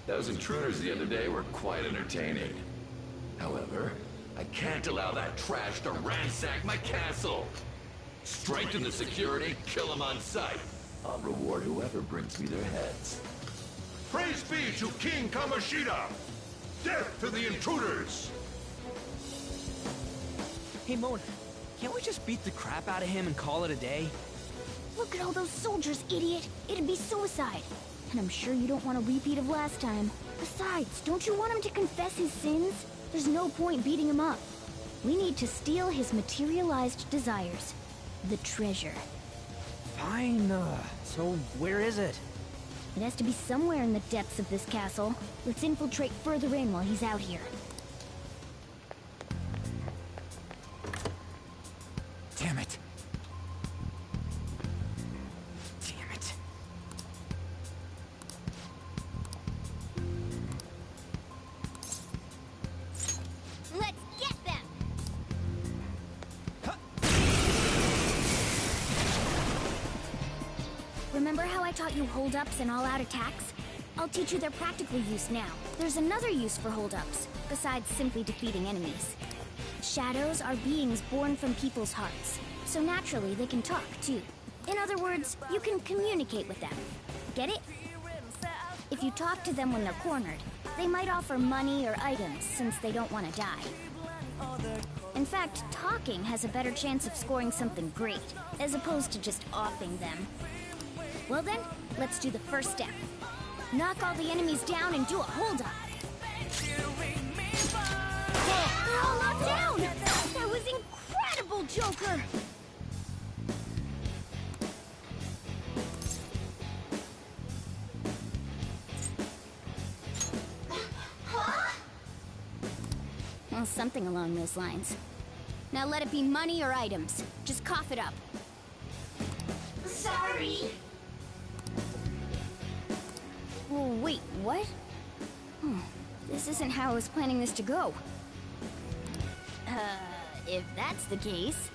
Those intruders the other day were quite entertaining. However, I can't allow that trash to ransack my castle. Strengthen the security, kill them on sight. I'll reward whoever brings me their heads. Praise be to King Kamoshida! Death to the intruders! Hey, Mona, can't we just beat the crap out of him and call it a day? Look at all those soldiers, idiot! It'd be suicide. And I'm sure you don't want a repeat of last time. Besides, don't you want him to confess his sins? There's no point beating him up. We need to steal his materialized desires. The treasure. Fine, so where is it? It has to be somewhere in the depths of this castle. Let's infiltrate further in while he's out here. Damn it. Damn it. Let's get them! Remember how I taught you hold-ups and all-out attacks? I'll teach you their practical use now. There's another use for hold-ups, besides simply defeating enemies. Shadows are beings born from people's hearts, so naturally they can talk, too. In other words, you can communicate with them. Get it? If you talk to them when they're cornered, they might offer money or items since they don't want to die. In fact, talking has a better chance of scoring something great, as opposed to just offing them. Well then, let's do the first step. Knock all the enemies down and do a hold-up. They're all knocked down! That was incredible, Joker! Well, something along those lines. Now let it be money or items. Just cough it up. Sorry. Oh, wait, what? This isn't how I was planning this to go. If that's the case,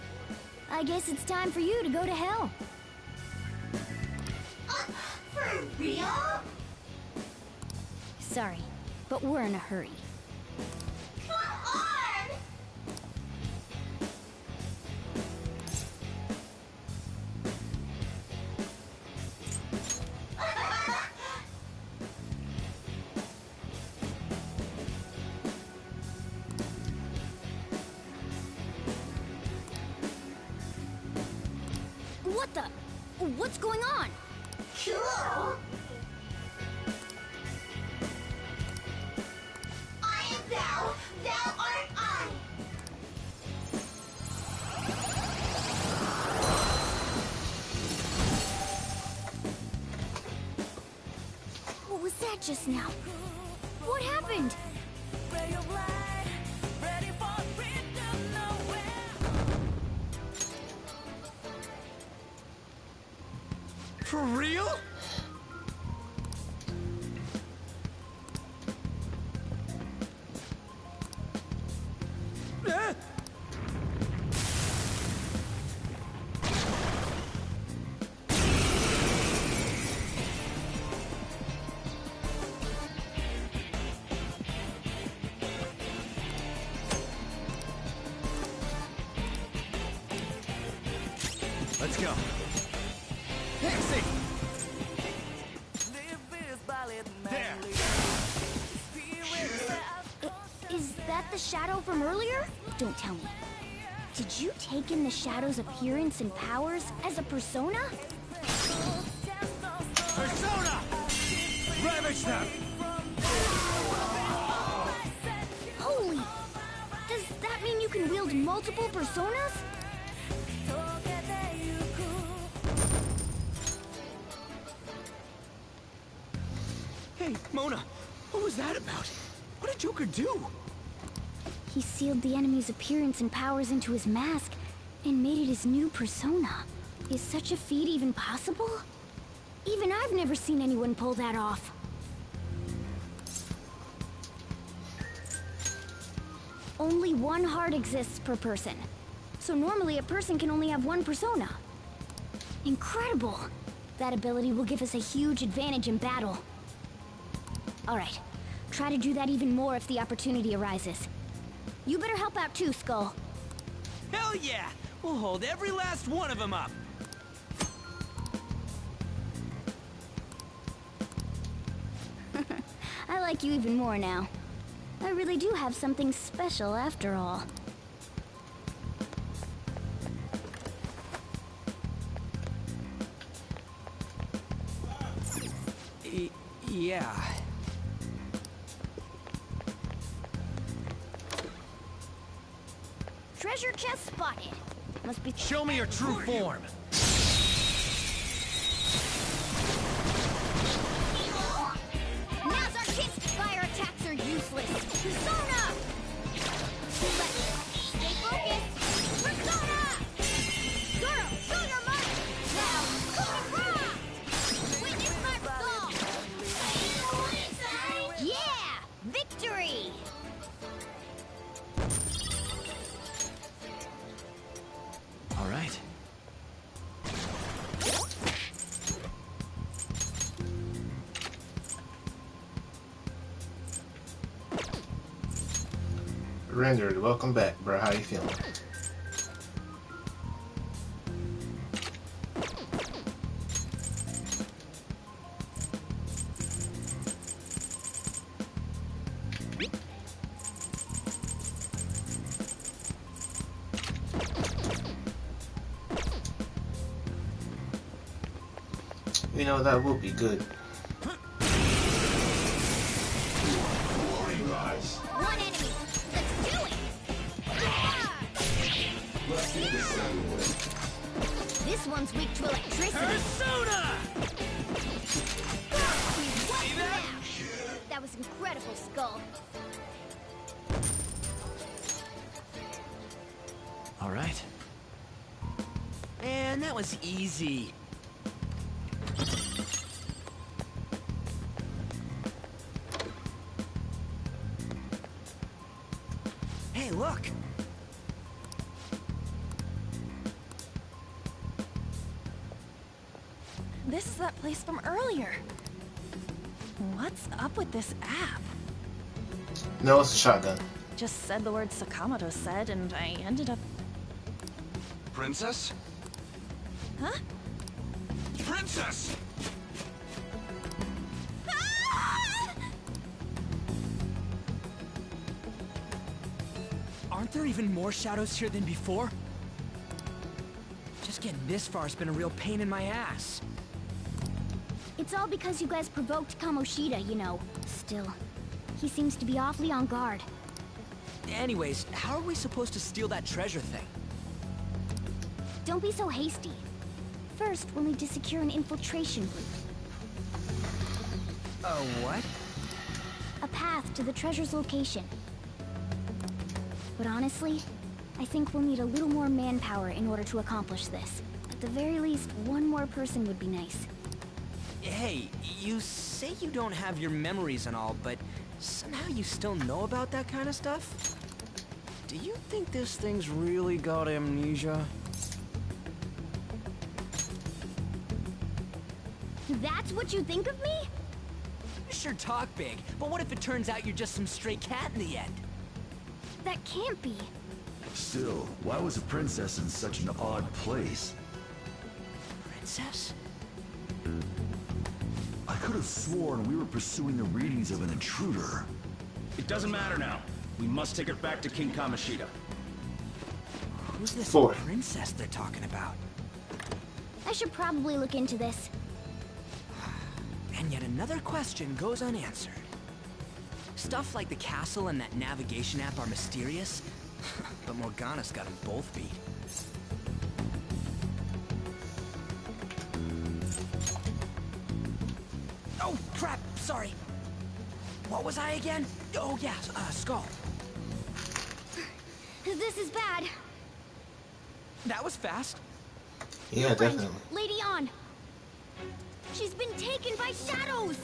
I guess it's time for you to go to hell. For real? Sorry, but we're in a hurry. Come on! What the? What's going on? Cool! that just now? What happened? For real? Let's go. Pixie! There! Is that the shadow from earlier? Don't tell me. Did you take in the shadow's appearance and powers as a persona? Persona! Ravage them! Holy! Does that mean you can wield multiple personas? Hey, Mona, what was that about? What did Joker do? He sealed the enemy's appearance and powers into his mask and made it his new persona. Is such a feat even possible? Even I've never seen anyone pull that off. Only one heart exists per person. So normally a person can only have one persona. Incredible! That ability will give us a huge advantage in battle. Alright, try to do that even more if the opportunity arises. You better help out too, Skull. Hell yeah! We'll hold every last one of them up! I like you even more now. I really do have something special after all. Yeah. Treasure chest spotted. Must be. Show me your true form. Now's our chance to fire attacks are useless. Persona! Stay focused. Persona! Girl, show your might! Now, Cobra! Witness my fall! Yeah! Victory! All right. Rendered, welcome back, bro. How you feeling? You know, that would be good. One enemy! Let's do it! This one's weak to electricity. Persona! See that? That was incredible, Skull. All right. Man, that was easy. Hey, look! This is that place from earlier. What's up with this app? No, it's a shotgun. Just said the word Sakamoto said, and I ended up... Princess? Huh? Princess! Aren't there even more shadows here than before? Just getting this far has been a real pain in my ass. It's all because you guys provoked Kamoshida, you know. Still, he seems to be awfully on guard. Anyways, how are we supposed to steal that treasure thing? Don't be so hasty. First, we'll need to secure an infiltration route. What? A path to the treasure's location. But honestly, I think we'll need a little more manpower in order to accomplish this. At the very least, one more person would be nice. Hey, you say you don't have your memories and all, but somehow you still know about that kind of stuff? Do you think this thing's really got amnesia? That's what you think of me? Sure talk big, but what if it turns out you're just some stray cat in the end? That can't be. Still, why was a princess in such an odd place? Princess? I could have sworn we were pursuing the readings of an intruder. It doesn't matter now. We must take her back to King Kamoshida. Who's this 4. princess they're talking about? I should probably look into this. And yet another question goes unanswered. Stuff like the castle and that navigation app are mysterious, but Morgana's got them both beat. Oh, crap! Sorry. What was I again? Oh, yeah, Skull. This is bad. That was fast. Yeah, Friend, definitely. Lady On. She's been taken by shadows!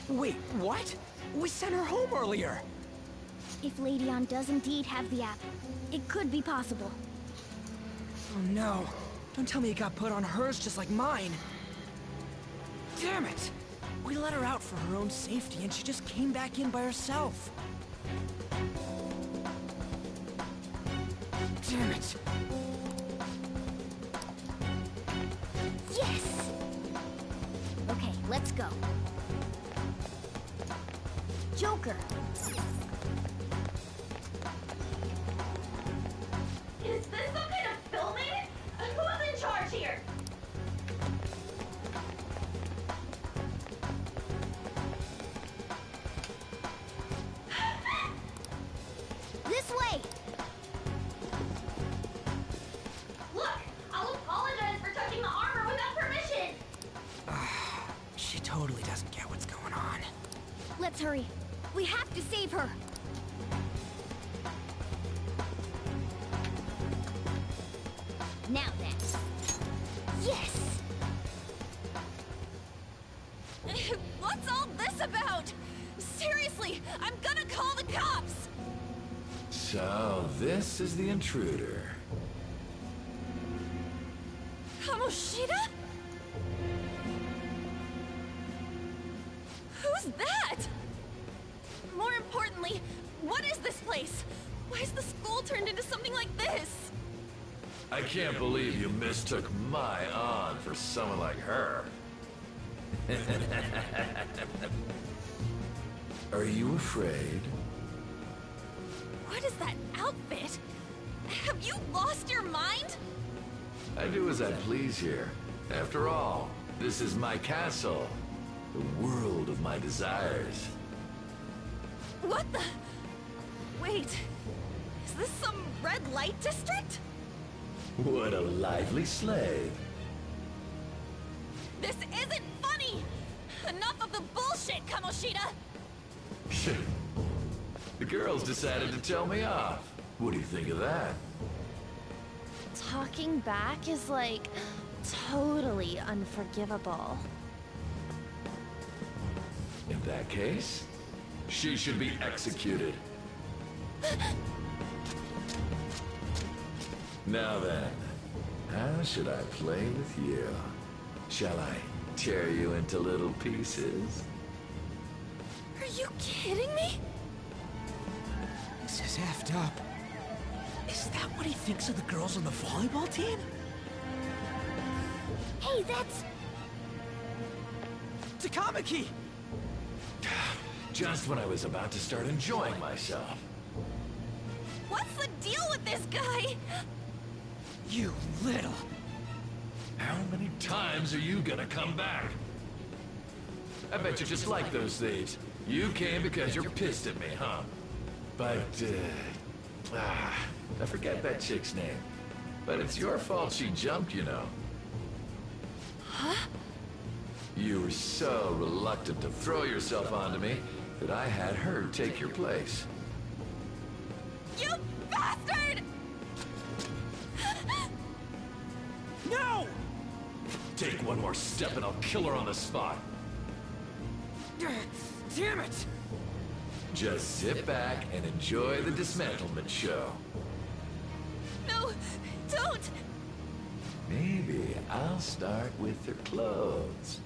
Wait, what? We sent her home earlier. If Lady On does indeed have the app, it could be possible. Oh no. Don't tell me it got put on hers just like mine. Damn it! We let her out for her own safety and she just came back in by herself. Damn it. Yes! Okay, let's go. Joker. Is this some kind of filming? Who's in charge here? This way! Look, I'll apologize for touching the armor without permission. She totally doesn't get what's going on. Let's hurry. We have to save her. Now then. Yes! What's all this about? Seriously, I'm gonna call the cops! So, this is the intruder. Kamoshida? Who's that? More importantly, what is this place? Why is the school turned into something like this? I can't believe you mistook my An for someone like her. Are you afraid? What is that outfit? Have you lost your mind? I do as I please here. After all, this is my castle. The world of my desires. What the? Wait, is this some red light district? What a lively slave. This isn't funny! Enough of the bullshit, Kamoshida! The girls decided to tell me off. What do you think of that? Talking back is like totally unforgivable. In that case, she should be executed. Now then, how should I play with you? Shall I tear you into little pieces? Are you kidding me? This is effed up. Is that what he thinks of the girls on the volleyball team? Hey, that's... Takamaki! Just when I was about to start enjoying myself. What's the deal with this guy? You little... How many times are you gonna come back? I bet you just like those thieves. You came because you're pissed at me, huh? But, I forget that chick's name. But it's your fault she jumped, you know. Huh? You were so reluctant to throw yourself onto me that I had her take your place. You bastard! No! Take one more step and I'll kill her on the spot. Damn it! Just sit back and enjoy the dismantlement show. No, don't! Maybe I'll start with her clothes.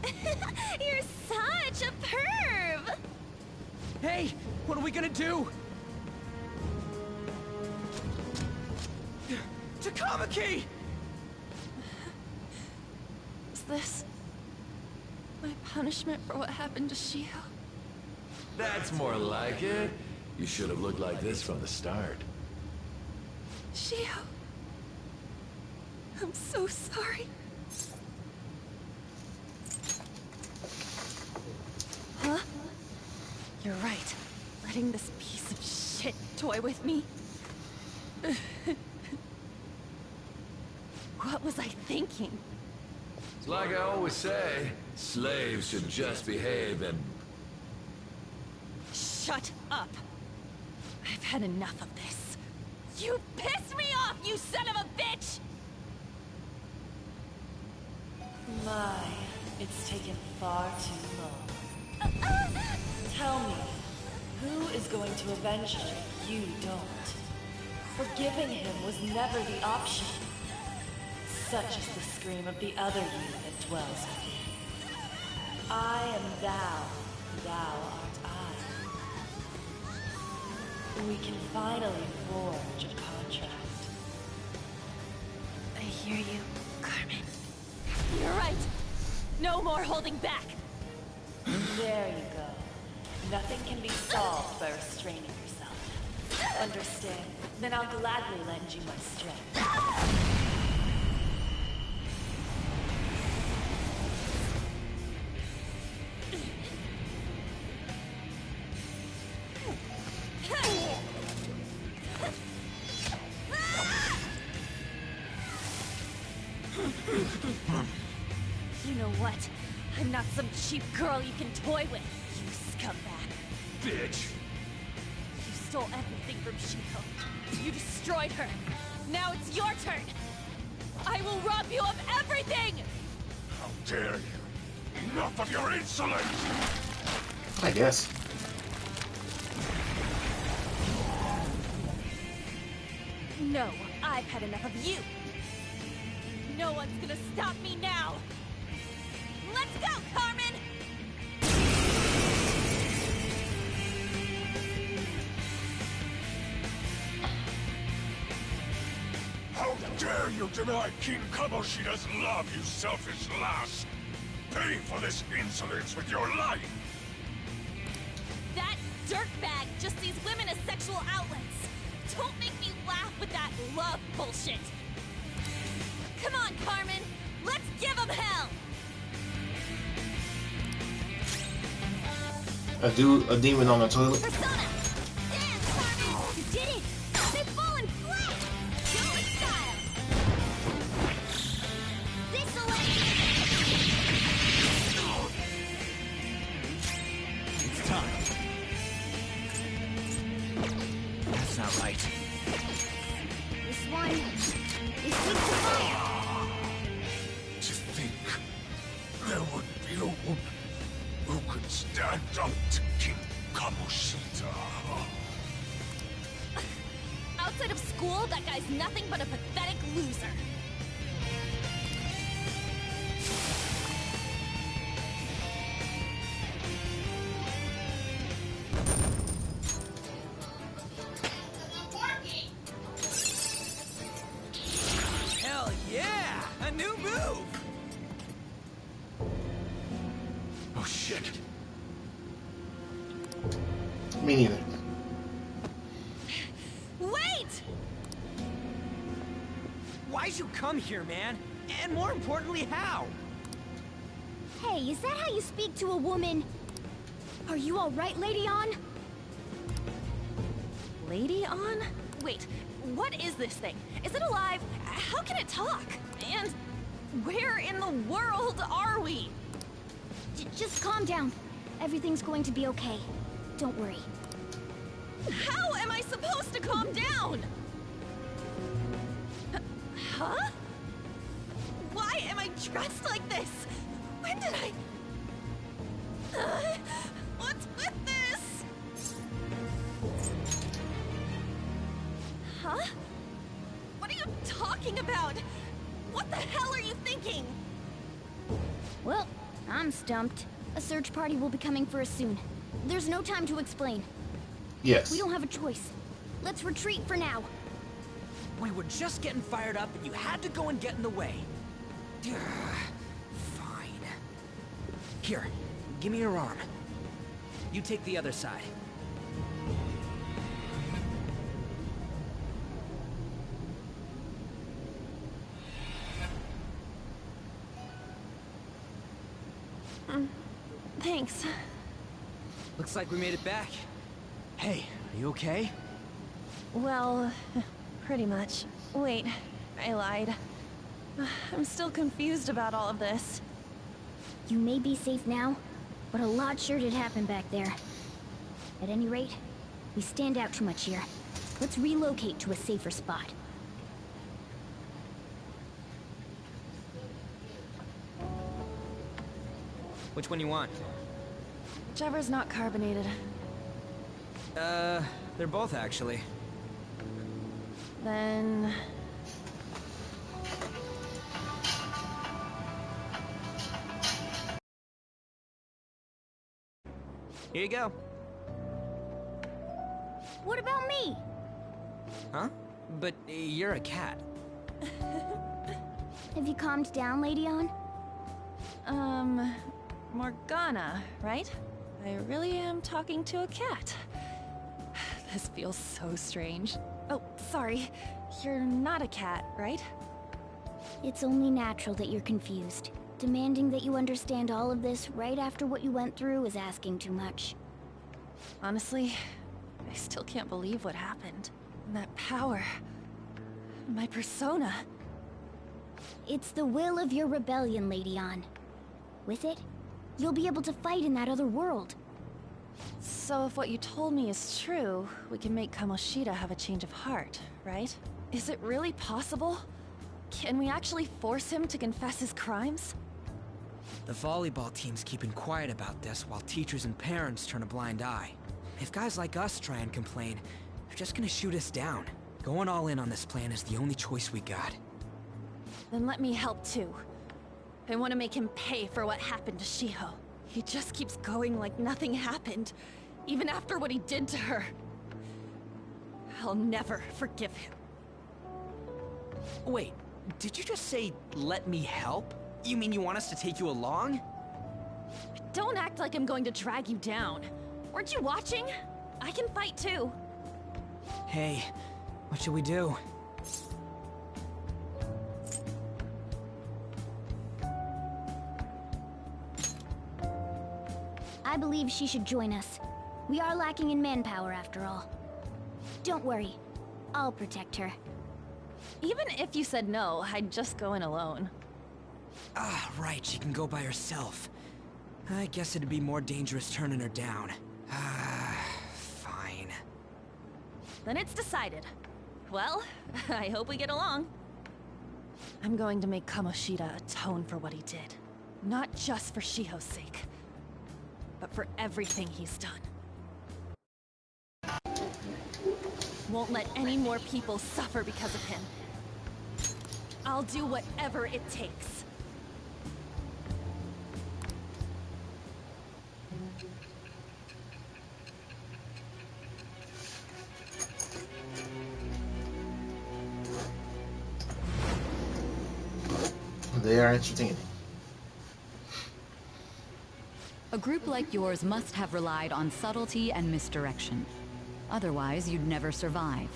You're such a perv! Hey, what are we gonna do? Takamaki! Is this my punishment for what happened to Shio? That's more like it. You should have looked like this from the start. Shio, I'm so sorry. Huh? You're right. Letting this piece of shit toy with me. What was I thinking? It's like I always say, slaves should just behave and... Shut up! I've had enough of this. You pissed me off, you son of a bitch! My, it's taken far too long. Tell me, who is going to avenge him? You don't. Forgiving him was never the option. Such is the scream of the other you that dwells within. I am thou, thou art I. We can finally forge a contract. I hear you, Carmen. You're right! No more holding back! There you go. Nothing can be solved by restraining yourself. Understand? Then I'll gladly lend you my strength. You know what? I'm not some cheap girl you can toy with, you scumbag. Bitch! You stole everything from Shiko. You destroyed her. Now it's your turn. I will rob you of everything! How dare you! Enough of your insolence! I guess. No, I've had enough of you. No one's gonna stop me now. Let's go, Carmen! How dare you deny King Kamoshida's love, you selfish lass! Pay for this insolence with your life! That dirtbag just sees women as sexual outlets. Don't make me laugh with that love bullshit. Come on, Carmen. Let's give him hell. A demon on the toilet. Persona! Damn, Carmen! You did it! They've fallen flat! Show it style! This'll It's time. That's not right. This one is weak to fire. To think there would be a woman who could stand up to King Kamoshida. Outside of school, that guy's nothing but a pathetic loser. Hell yeah! A new move! Oh shit! Me neither. Wait! Why'd you come here, man? And more importantly, how? Hey, is that how you speak to a woman? Are you alright, Lady On? Lady On? Wait, what is this thing? Is it alive? How can it talk? And Where in the world are we? Just calm down. Everything's going to be okay. Don't worry. How am I supposed to calm down? Huh? Why am I dressed like this? When did I... what's with this? Huh? What are you talking about? What the hell are you thinking? Well, I'm stumped. A search party will be coming for us soon. There's no time to explain. Yes. We don't have a choice. Let's retreat for now. We were just getting fired up and you had to go and get in the way. Fine. Here, give me your arm. You take the other side. Thanks. Looks like we made it back. Hey, are you okay? Well, pretty much. Wait, I lied. I'm still confused about all of this. You may be safe now, but a lot sure did happen back there. At any rate, we stand out too much here. Let's relocate to a safer spot. Which one you want? Whichever's not carbonated. They're both actually. Then... Here you go. What about me? Huh? But you're a cat. Have you calmed down, Lady On? Morgana, right? I really am talking to a cat. This feels so strange. Oh, sorry. You're not a cat, right? It's only natural that you're confused. Demanding that you understand all of this right after what you went through is asking too much. Honestly, I still can't believe what happened. And that power... my persona... It's the will of your rebellion, Lady On. With it, you'll be able to fight in that other world. So if what you told me is true, we can make Kamoshida have a change of heart, right? Is it really possible? Can we actually force him to confess his crimes? The volleyball team's keeping quiet about this while teachers and parents turn a blind eye. If guys like us try and complain, they're just gonna shoot us down. Going all in on this plan is the only choice we got. Then let me help too. I want to make him pay for what happened to Shiho. He just keeps going like nothing happened, even after what he did to her. I'll never forgive him. Wait, did you just say, let me help? You mean you want us to take you along? Don't act like I'm going to drag you down. Weren't you watching? I can fight too. Hey, what should we do? I believe she should join us. We are lacking in manpower after all. Don't worry, I'll protect her. Even if you said no, I'd just go in alone. Ah, right, she can go by herself. I guess it'd be more dangerous turning her down. Fine. Then it's decided. Well, I hope we get along. I'm going to make Kamoshida atone for what he did. Not just for Shiho's sake, but for everything he's done. Won't let any more people suffer because of him. I'll do whatever it takes. They are entertaining. A group like yours must have relied on subtlety and misdirection. Otherwise, you'd never survive.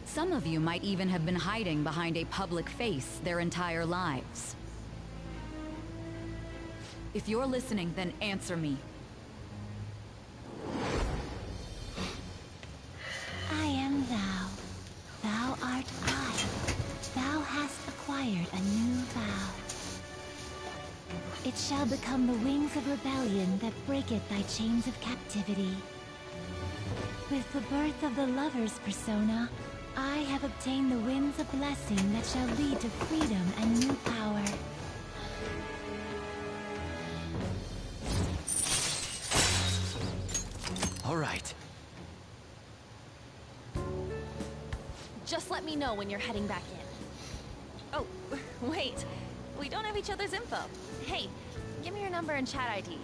Some of you might even have been hiding behind a public face their entire lives. If you're listening, then answer me. I am thou. Thou art I. Thou hast acquired a new It shall become the wings of rebellion that breaketh thy chains of captivity. With the birth of the lover's persona, I have obtained the winds of blessing that shall lead to freedom and new power. All right. Just let me know when you're heading back in. Oh, wait. We don't have each other's info. Hey, give me your number and chat ID.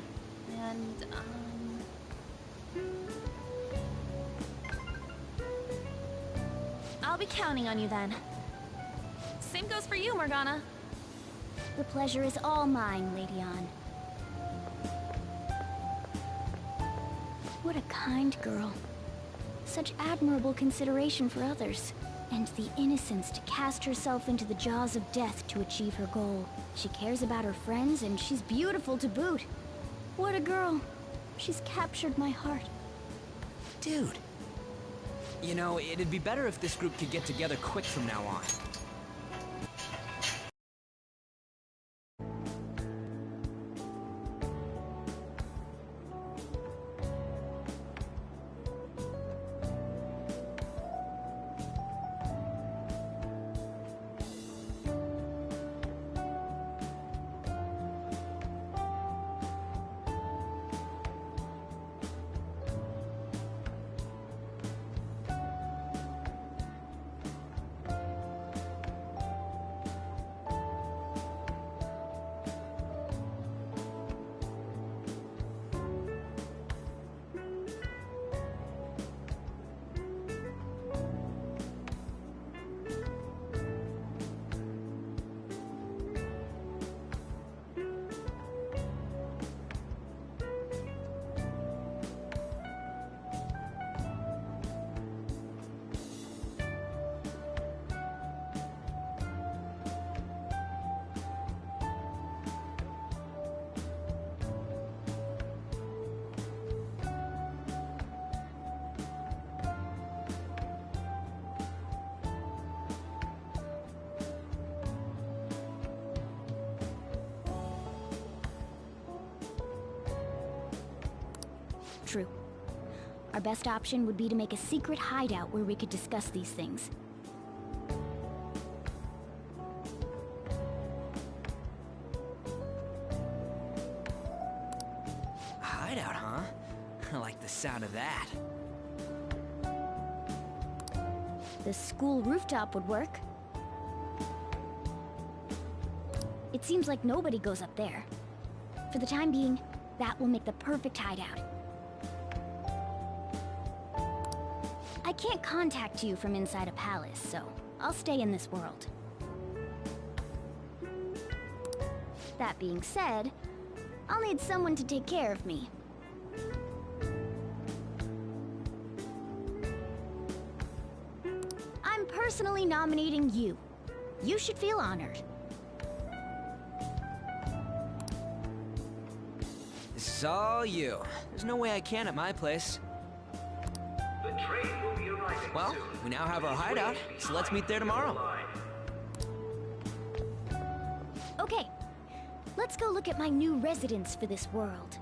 And, I'll be counting on you then. Same goes for you, Morgana. The pleasure is all mine, Lady Ann. What a kind girl. Such admirable consideration for others. And the innocence to cast herself into the jaws of death to achieve her goal. She cares about her friends, and she's beautiful to boot. What a girl. She's captured my heart. Dude. You know, it'd be better if this group could get together quick from now on. True. Our best option would be to make a secret hideout where we could discuss these things. A hideout, huh? I like the sound of that. The school rooftop would work. It seems like nobody goes up there. For the time being, that will make the perfect hideout. I can't contact you from inside a palace, so I'll stay in this world. That being said, I'll need someone to take care of me. I'm personally nominating you. You should feel honored. This is all you. There's no way I can at my place. Well, we now have our hideout, so let's meet there tomorrow. Okay, let's go look at my new residence for this world.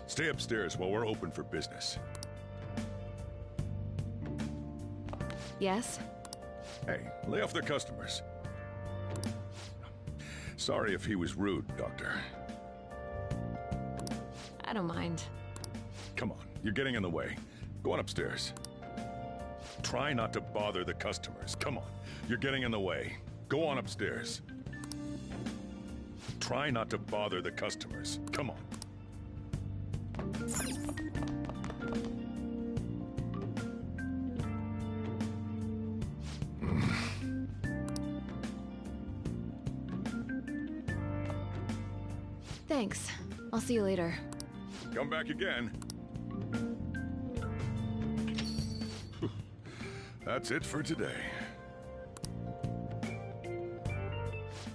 Stay upstairs while we're open for business. Yes? Hey, lay off the customers. Sorry if he was rude, Doctor. I don't mind. Come on, you're getting in the way. Go on upstairs. Try not to bother the customers. Come on, you're getting in the way. Go on upstairs. Try not to bother the customers. Come on. Thanks. I'll see you later. Come back again. That's it for today.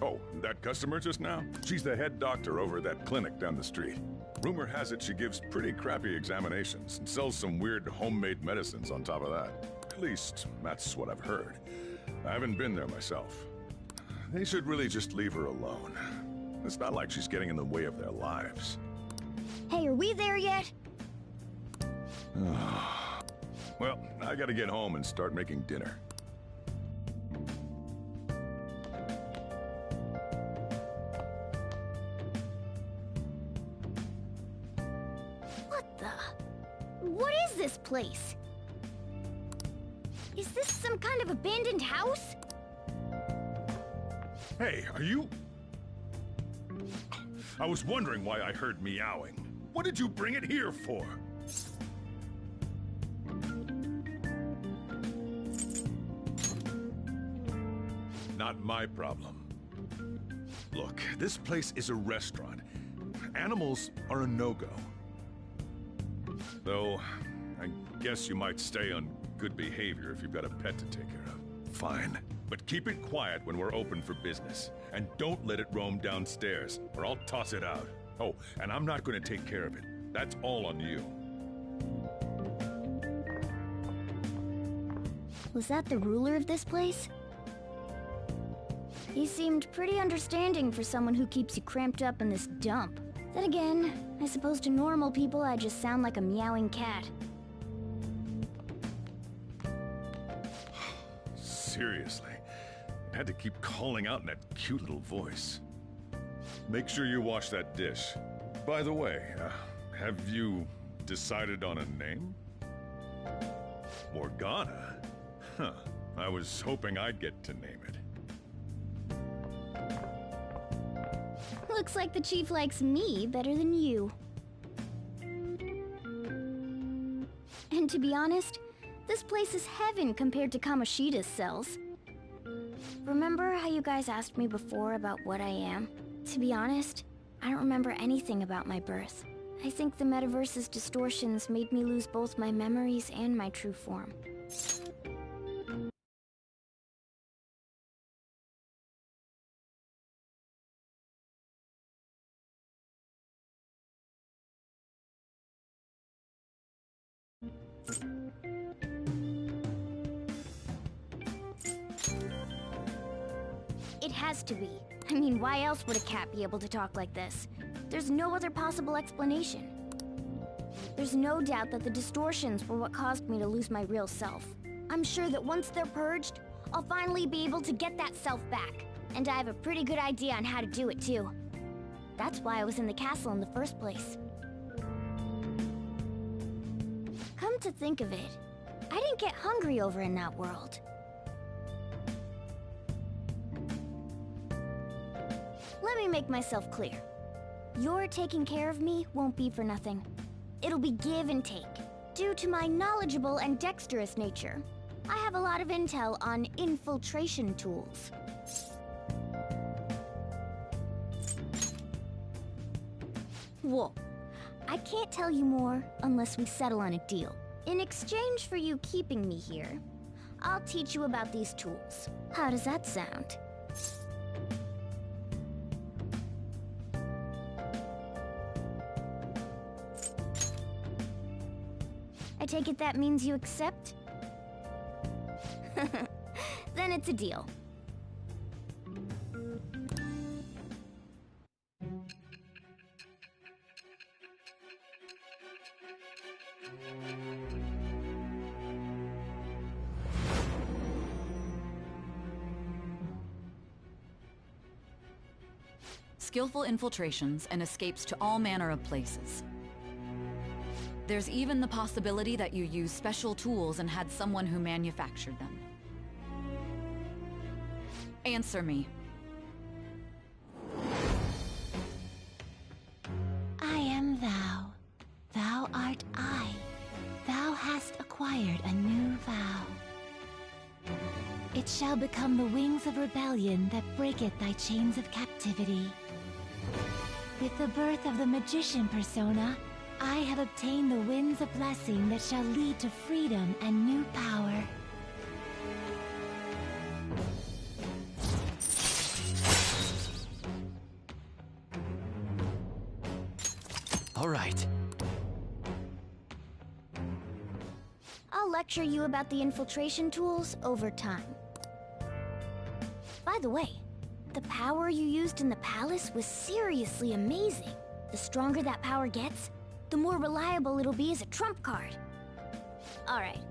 Oh, That customer just now? She's the head doctor over at that clinic down the street. Rumor has it she gives pretty crappy examinations and sells some weird homemade medicines on top of that. At least, that's what I've heard. I haven't been there myself. They should really just leave her alone. It's not like she's getting in the way of their lives. Hey, are we there yet? Well, I gotta get home and start making dinner. What is this place? Is this some kind of abandoned house? Hey, are you... I was wondering why I heard meowing. What did you bring it here for? Not my problem. Look, this place is a restaurant. Animals are a no-go. Though, I guess you might stay on good behavior if you've got a pet to take care of. Fine. But keep it quiet when we're open for business. And don't let it roam downstairs, or I'll toss it out. Oh, and I'm not going to take care of it. That's all on you. Was that the ruler of this place? He seemed pretty understanding for someone who keeps you cramped up in this dump. Then again, I suppose to normal people I just sound like a meowing cat. Seriously, I had to keep calling out in that cute little voice. Make sure you wash that dish. By the way, have you decided on a name? Morgana? Huh. I was hoping I'd get to name it. Looks like the chief likes me better than you. And to be honest, this place is heaven compared to Kamoshida's cells. Remember how you guys asked me before about what I am? To be honest, I don't remember anything about my birth. I think the metaverse's distortions made me lose both my memories and my true form. It has to be. I mean, why else would a cat be able to talk like this? There's no other possible explanation. There's no doubt that the distortions were what caused me to lose my real self. I'm sure that once they're purged, I'll finally be able to get that self back. And I have a pretty good idea on how to do it too. That's why I was in the castle in the first place. Come to think of it, I didn't get hungry over in that world. Let me make myself clear. Your taking care of me won't be for nothing. It'll be give and take. Due to my knowledgeable and dexterous nature, I have a lot of intel on infiltration tools. Whoa. I can't tell you more unless we settle on a deal. In exchange for you keeping me here, I'll teach you about these tools. How does that sound? I take it that means you accept? Then it's a deal. Skillful infiltrations and escapes to all manner of places. There's even the possibility that you used special tools and had someone who manufactured them. Answer me. I am thou. Thou art I. Thou hast acquired a new vow. It shall become the wings of rebellion that breaketh thy chains of captivity. With the birth of the magician persona, I have obtained the winds of blessing that shall lead to freedom and new power. All right. I'll lecture you about the infiltration tools over time. By the way, the power you used in the palace was seriously amazing. The stronger that power gets, the more reliable it'll be as a trump card. Alright,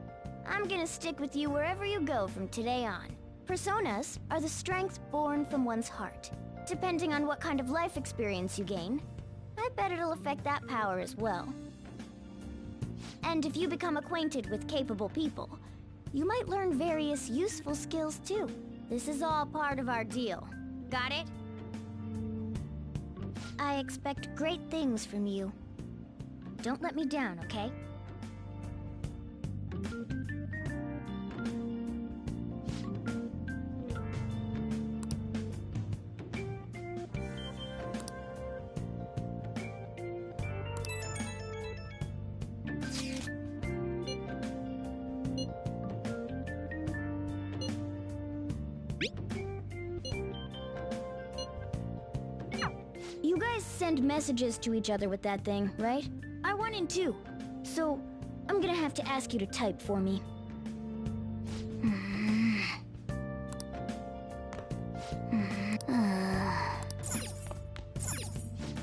I'm gonna stick with you wherever you go from today on. Personas are the strength born from one's heart. Depending on what kind of life experience you gain, I bet it'll affect that power as well. And if you become acquainted with capable people, you might learn various useful skills too. This is all part of our deal. Got it? I expect great things from you. Don't let me down, okay? You guys send messages to each other with that thing, right? I want in too. So, I'm gonna have to ask you to type for me.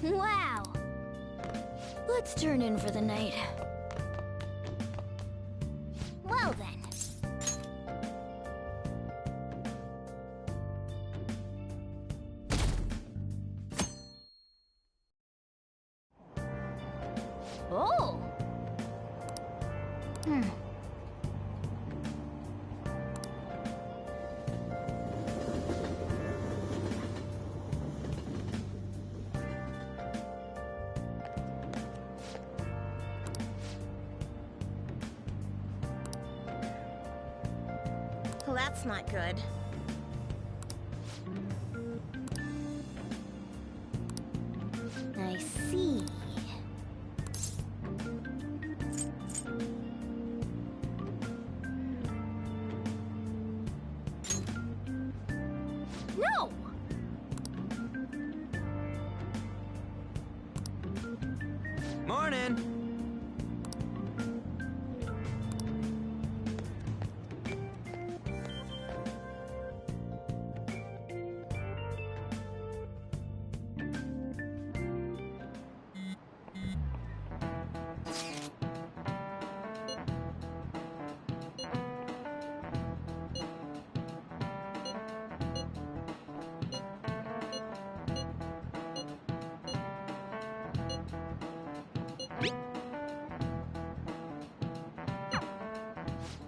Wow! Let's turn in for the night. Well then. Oh! Well, that's not good. I see. No! Morning!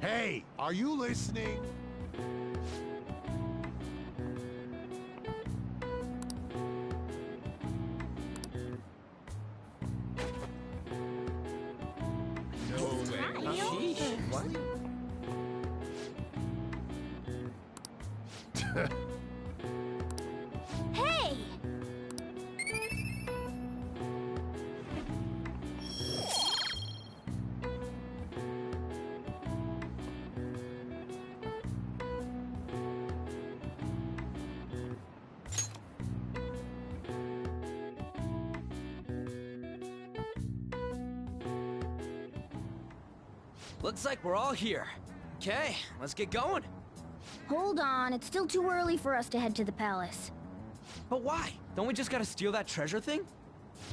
Hey, are you listening? Hey! Looks like we're all here. Okay, let's get going. Hold on, it's still too early for us to head to the palace. But why? Don't we just gotta steal that treasure thing?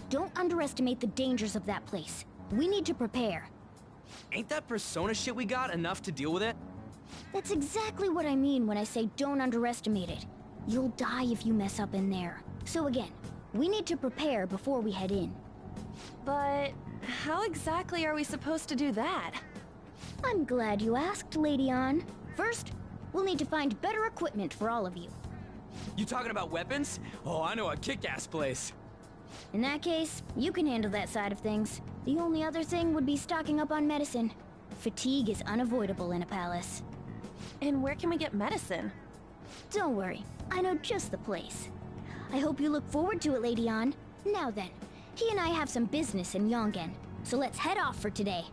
Don't underestimate the dangers of that place. We need to prepare. Ain't that persona shit we got enough to deal with it? That's exactly what I mean when I say don't underestimate it. You'll die if you mess up in there. So again, we need to prepare before we head in. But how exactly are we supposed to do that? I'm glad you asked, Lady Ann. First, we'll need to find better equipment for all of you. You talking about weapons? Oh, I know a kick-ass place. In that case, you can handle that side of things. The only other thing would be stocking up on medicine. Fatigue is unavoidable in a palace. And where can we get medicine? Don't worry, I know just the place. I hope you look forward to it, Lady Ann. Now then, he and I have some business in Yongen, so let's head off for today.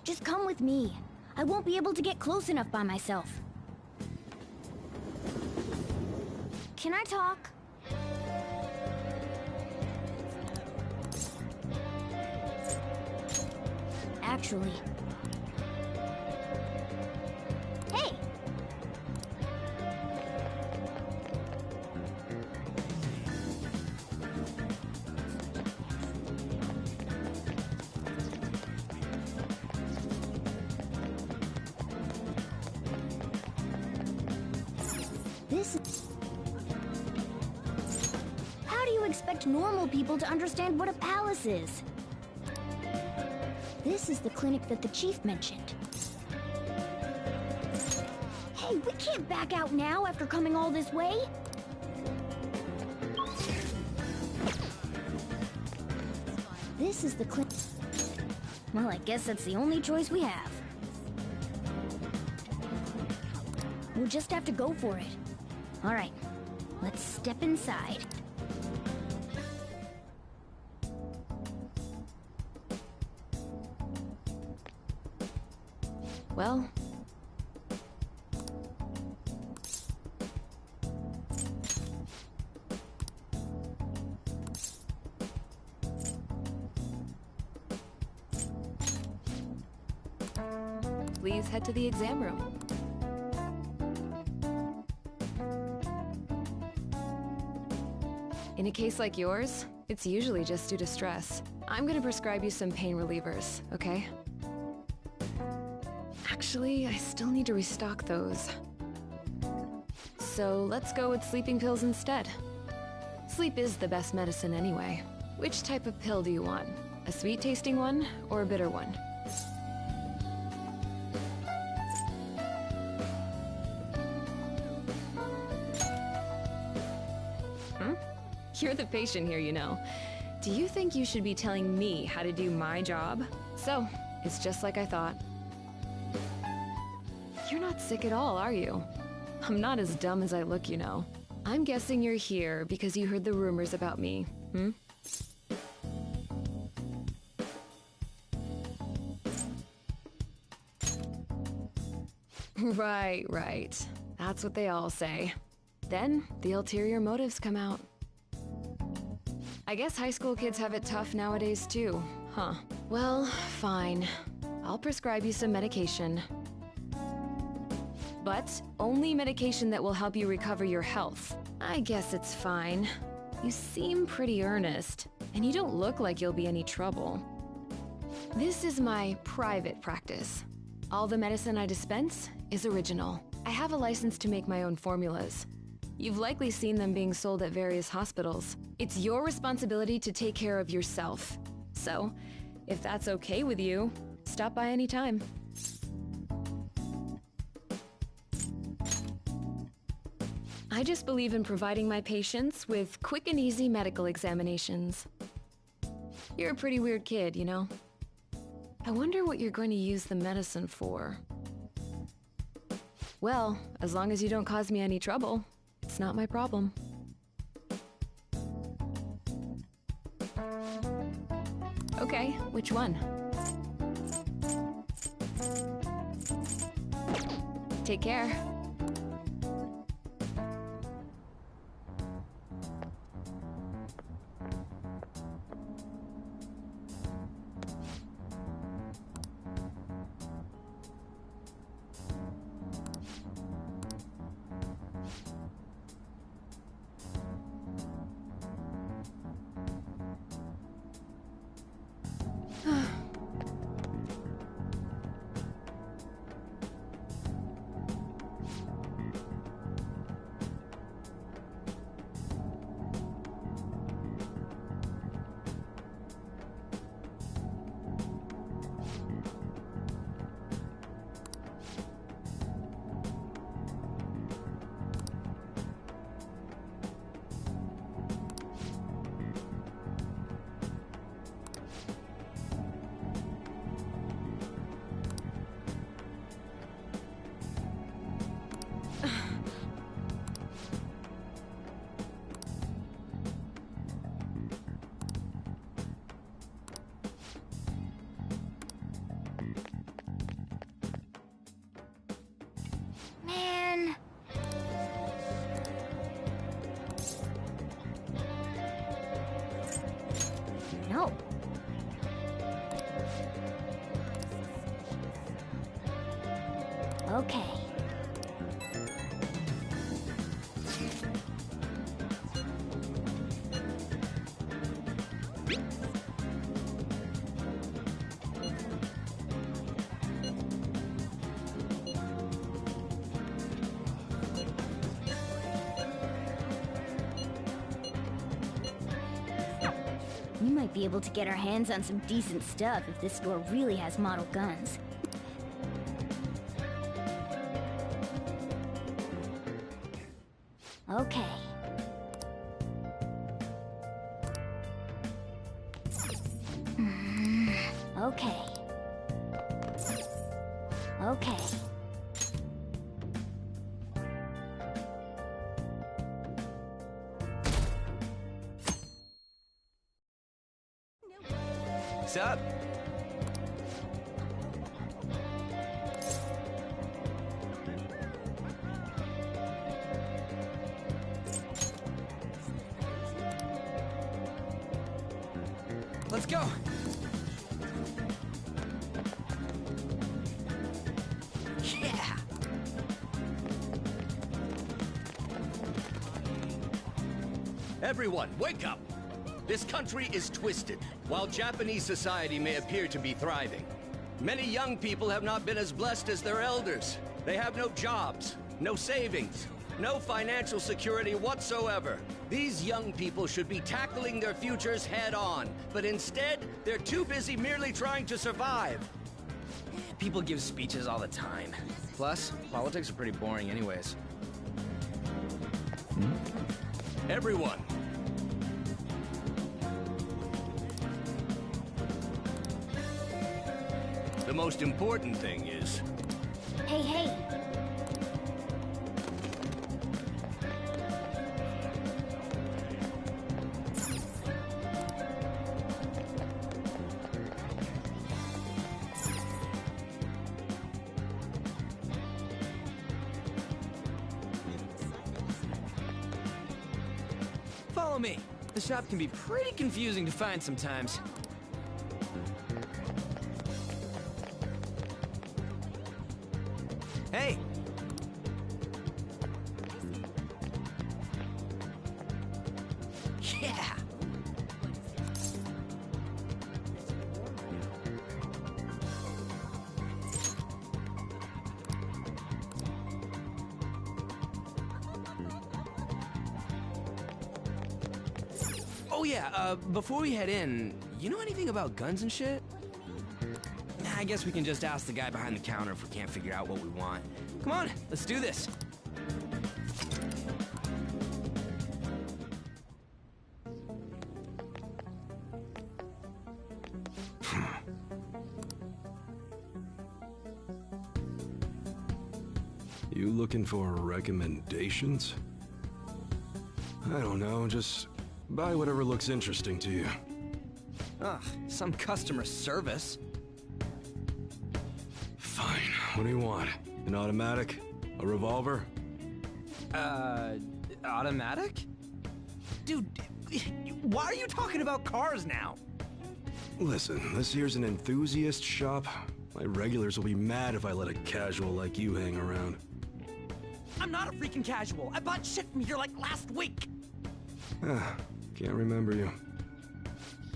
Just come with me. I won't be able to get close enough by myself. Can I talk? Actually... Hey! How do you expect normal people to understand what a palace is? This is the clinic that the chief mentioned. Hey, we can't back out now after coming all this way. This is the clinic. Well, I guess that's the only choice we have. We'll just have to go for it. All right, let's step inside. Well... please head to the exam room. In a case like yours, it's usually just due to stress. I'm gonna prescribe you some pain relievers, okay? Actually, I still need to restock those. So let's go with sleeping pills instead. Sleep is the best medicine anyway. Which type of pill do you want? A sweet-tasting one or a bitter one? You're the patient here, you know. Do you think you should be telling me how to do my job? So, it's just like I thought. You're not sick at all, are you? I'm not as dumb as I look, you know. I'm guessing you're here because you heard the rumors about me, hmm? Right. That's what they all say. Then, the ulterior motives come out. I guess high school kids have it tough nowadays too, huh? Well, fine. I'll prescribe you some medication. But only medication that will help you recover your health. I guess it's fine. You seem pretty earnest, and you don't look like you'll be any trouble. This is my private practice. All the medicine I dispense is original. I have a license to make my own formulas. You've likely seen them being sold at various hospitals. It's your responsibility to take care of yourself. So, if that's okay with you, stop by anytime. I just believe in providing my patients with quick and easy medical examinations. You're a pretty weird kid, you know? I wonder what you're going to use the medicine for. Well, as long as you don't cause me any trouble, it's not my problem. Okay, which one? Take care. Okay. We might be able to get our hands on some decent stuff if this store really has model guns. Okay. Okay. Okay. What's up? Let's go! Yeah! Everyone, wake up! This country is twisted, while Japanese society may appear to be thriving. Many young people have not been as blessed as their elders. They have no jobs, no savings, no financial security whatsoever. These young people should be tackling their futures head-on, but instead, they're too busy merely trying to survive. People give speeches all the time. Plus, politics are pretty boring anyways. Everyone, the most important thing is... Hey, hey! Follow me. The shop can be pretty confusing to find sometimes. Hey! Yeah! Oh yeah, before we head in, you know anything about guns and shit? Nah, I guess we can just ask the guy behind the counter if we can't figure out what we want. Come on, let's do this. You looking for recommendations? I don't know, just buy whatever looks interesting to you. Ugh, some customer service. Fine, what do you want? An automatic? A revolver? Automatic? Dude, why are you talking about cars now? Listen, this here's an enthusiast shop. My regulars will be mad if I let a casual like you hang around. I'm not a freaking casual. I bought shit from here like last week. Can't remember you.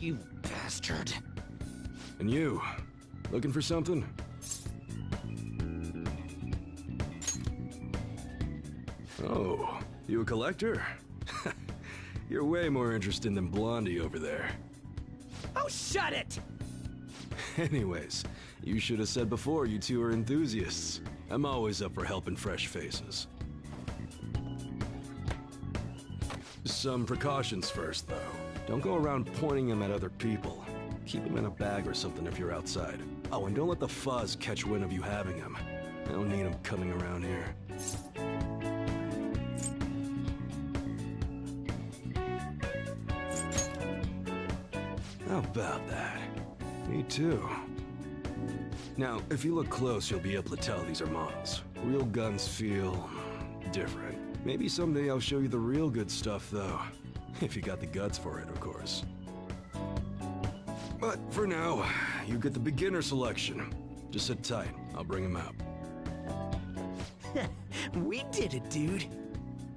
You bastard. And you, looking for something? Oh, you a collector? You're way more interesting than Blondie over there. Oh, shut it! Anyways, you should have said before you two are enthusiasts. I'm always up for helping fresh faces. Some precautions first, though. Don't go around pointing them at other people. Keep them in a bag or something if you're outside. Oh, and don't let the fuzz catch wind of you having them. I don't need them coming around here. How about that? Me too. Now, if you look close, you'll be able to tell these are models. Real guns feel different. Maybe someday I'll show you the real good stuff, though. If you got the guts for it, of course. But for now, you get the beginner selection. Just sit tight. I'll bring him out. We did it, dude.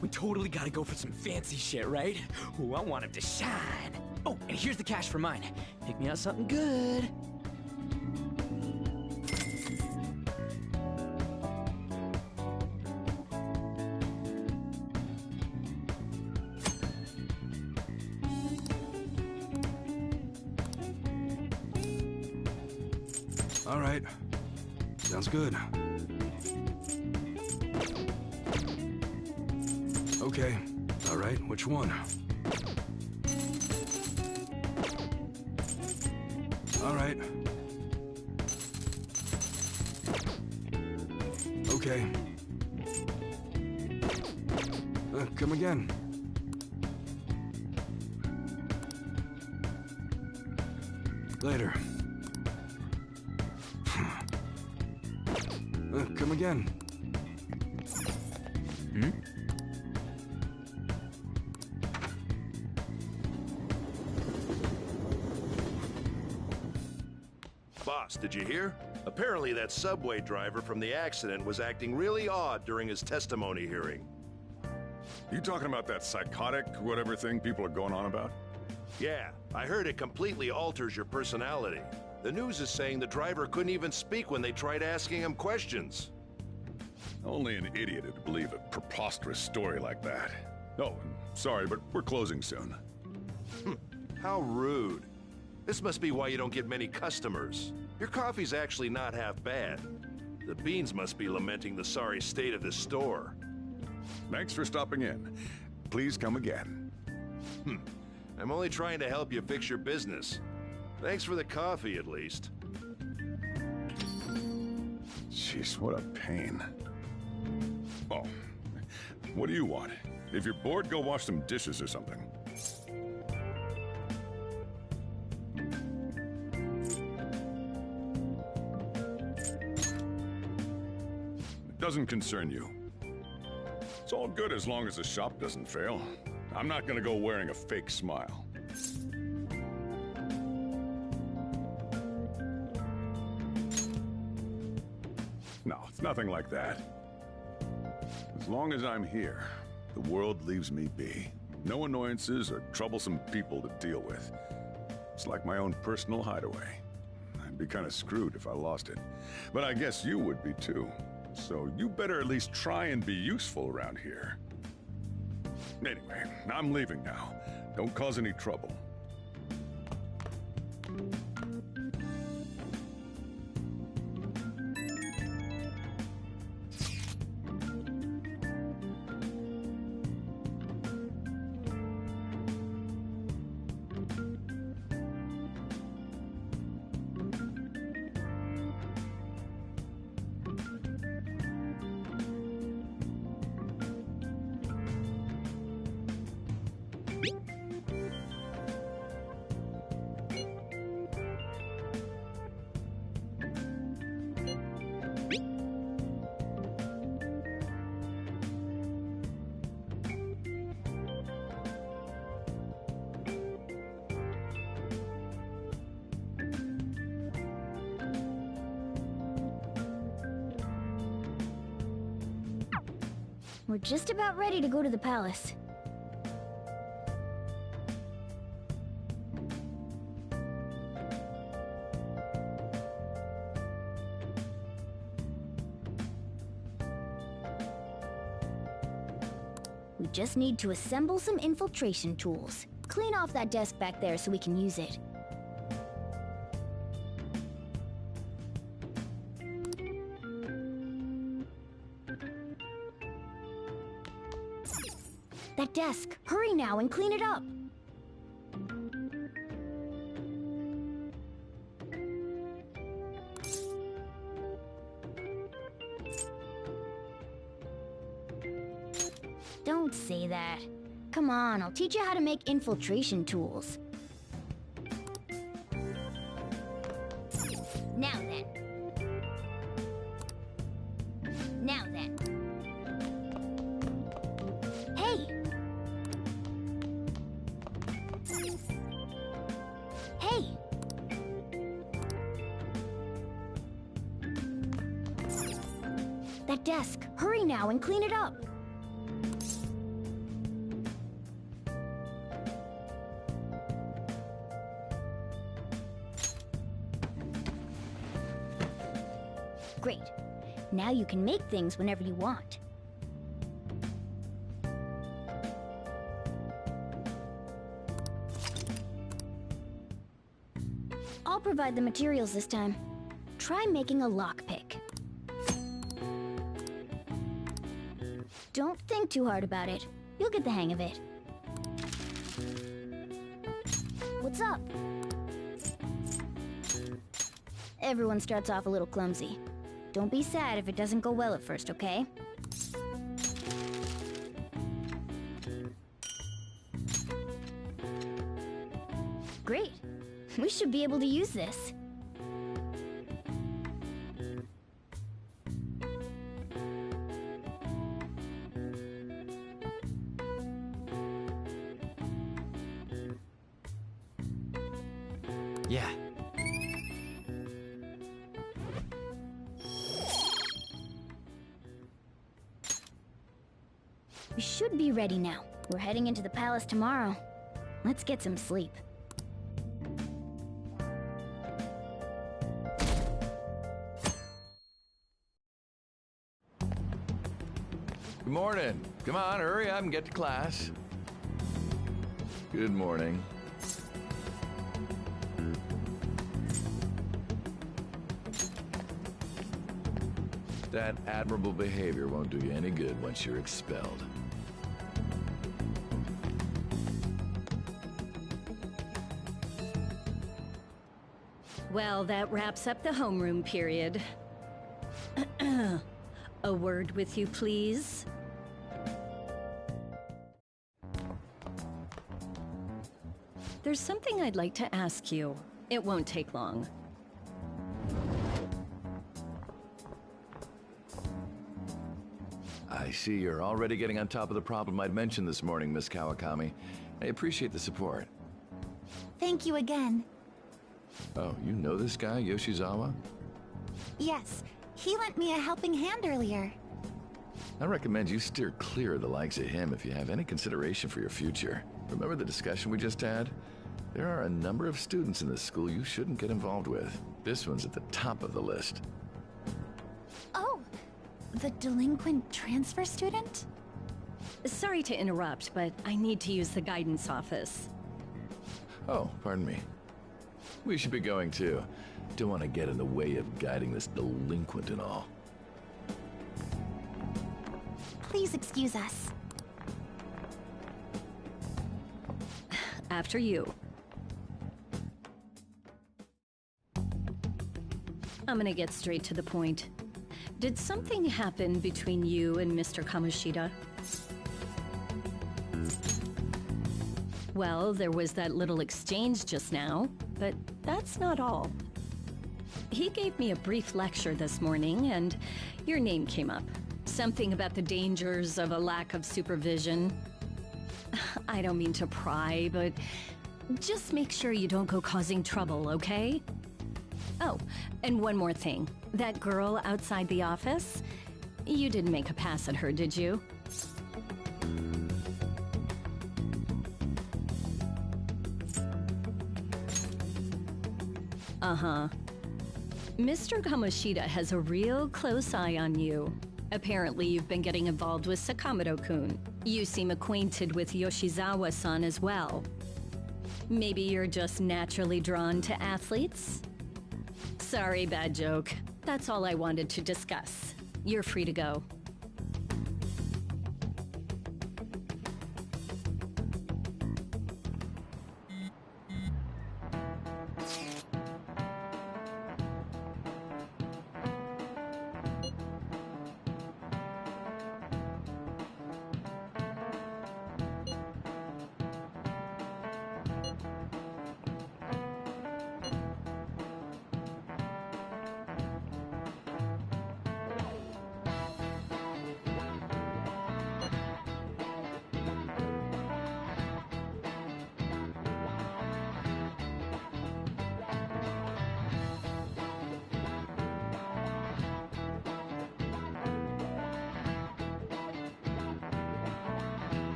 We totally gotta go for some fancy shit, right? Ooh, I want him to shine. Oh, and here's the cash for mine. Pick me out something good. All right. Sounds good. Okay. All right, which one? All right. Okay. Come again. Later. Come again. Hmm? Boss, did you hear? Apparently that subway driver from the accident was acting really odd during his testimony hearing. You talking about that psychotic whatever thing people are going on about? Yeah, I heard it completely alters your personality. The news is saying the driver couldn't even speak when they tried asking him questions. Only an idiot would believe a preposterous story like that. Oh, sorry, but we're closing soon. How rude. This must be why you don't get many customers. Your coffee's actually not half bad. The beans must be lamenting the sorry state of this store. Thanks for stopping in. Please come again. I'm only trying to help you fix your business. Thanks for the coffee, at least. Jeez, what a pain. Oh, what do you want? If you're bored, go wash some dishes or something. It doesn't concern you. It's all good as long as the shop doesn't fail. I'm not gonna go wearing a fake smile. No, it's nothing like that. As long as I'm here, the world leaves me be. No annoyances or troublesome people to deal with. It's like my own personal hideaway. I'd be kind of screwed if I lost it. But I guess you would be too. So you better at least try and be useful around here. Anyway, I'm leaving now. Don't cause any trouble. We're just about ready to go to the palace. We just need to assemble some infiltration tools. Clean off that desk back there so we can use it. That desk! Hurry now and clean it up! Don't say that. Come on, I'll teach you how to make infiltration tools. Now then. Now then. Hey! Hey! That desk! Hurry now and clean it up! Great. Now you can make things whenever you want. I'll provide the materials this time. Try making a lockpick. Don't think too hard about it. You'll get the hang of it. What's up? Everyone starts off a little clumsy. Don't be sad if it doesn't go well at first, okay? Great. We should be able to use this. Yeah. We should be ready now. We're heading into the palace tomorrow. Let's get some sleep. Good morning. Come on, hurry up and get to class. Good morning. That admirable behavior won't do you any good once you're expelled. Well, that wraps up the homeroom period. A word with you, please? There's something I'd like to ask you. It won't take long. I see you're already getting on top of the problem I'd mentioned this morning, Miss Kawakami. I appreciate the support. Thank you again. Oh, you know this guy, Yoshizawa? Yes, he lent me a helping hand earlier. I recommend you steer clear of the likes of him if you have any consideration for your future. Remember the discussion we just had? There are a number of students in this school you shouldn't get involved with. This one's at the top of the list. Oh, the delinquent transfer student? Sorry to interrupt, but I need to use the guidance office. Oh, pardon me. We should be going too. Don't want to get in the way of guiding this delinquent and all. Please excuse us. After you. I'm gonna get straight to the point. Did something happen between you and Mr. Kamoshida? Well, there was that little exchange just now, but that's not all. He gave me a brief lecture this morning, and your name came up. Something about the dangers of a lack of supervision. I don't mean to pry, but just make sure you don't go causing trouble, okay? Oh, and one more thing. That girl outside the office? You didn't make a pass at her, did you? Uh-huh. Mr. Kamoshida has a real close eye on you. Apparently, you've been getting involved with Sakamoto-kun. You seem acquainted with Yoshizawa-san as well. Maybe you're just naturally drawn to athletes? Sorry, bad joke. That's all I wanted to discuss. You're free to go.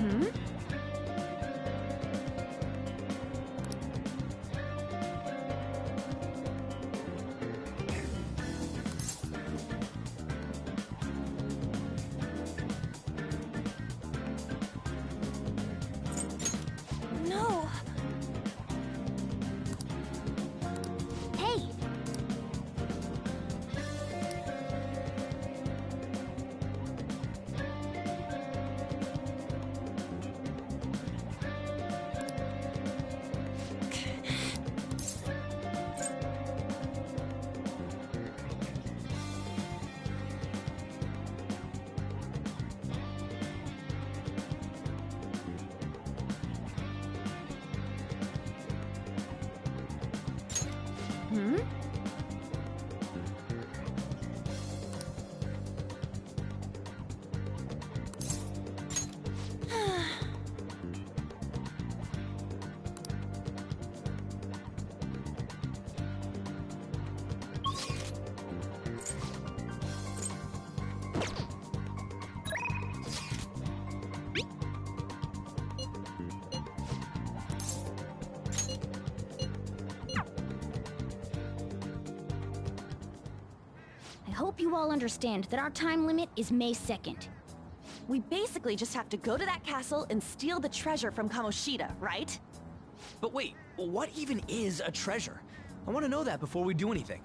Hmm? No! Hey! Hmm? I hope you all understand that our time limit is May 2nd. We basically just have to go to that castle and steal the treasure from Kamoshida, right? But wait, what even is a treasure? I want to know that before we do anything.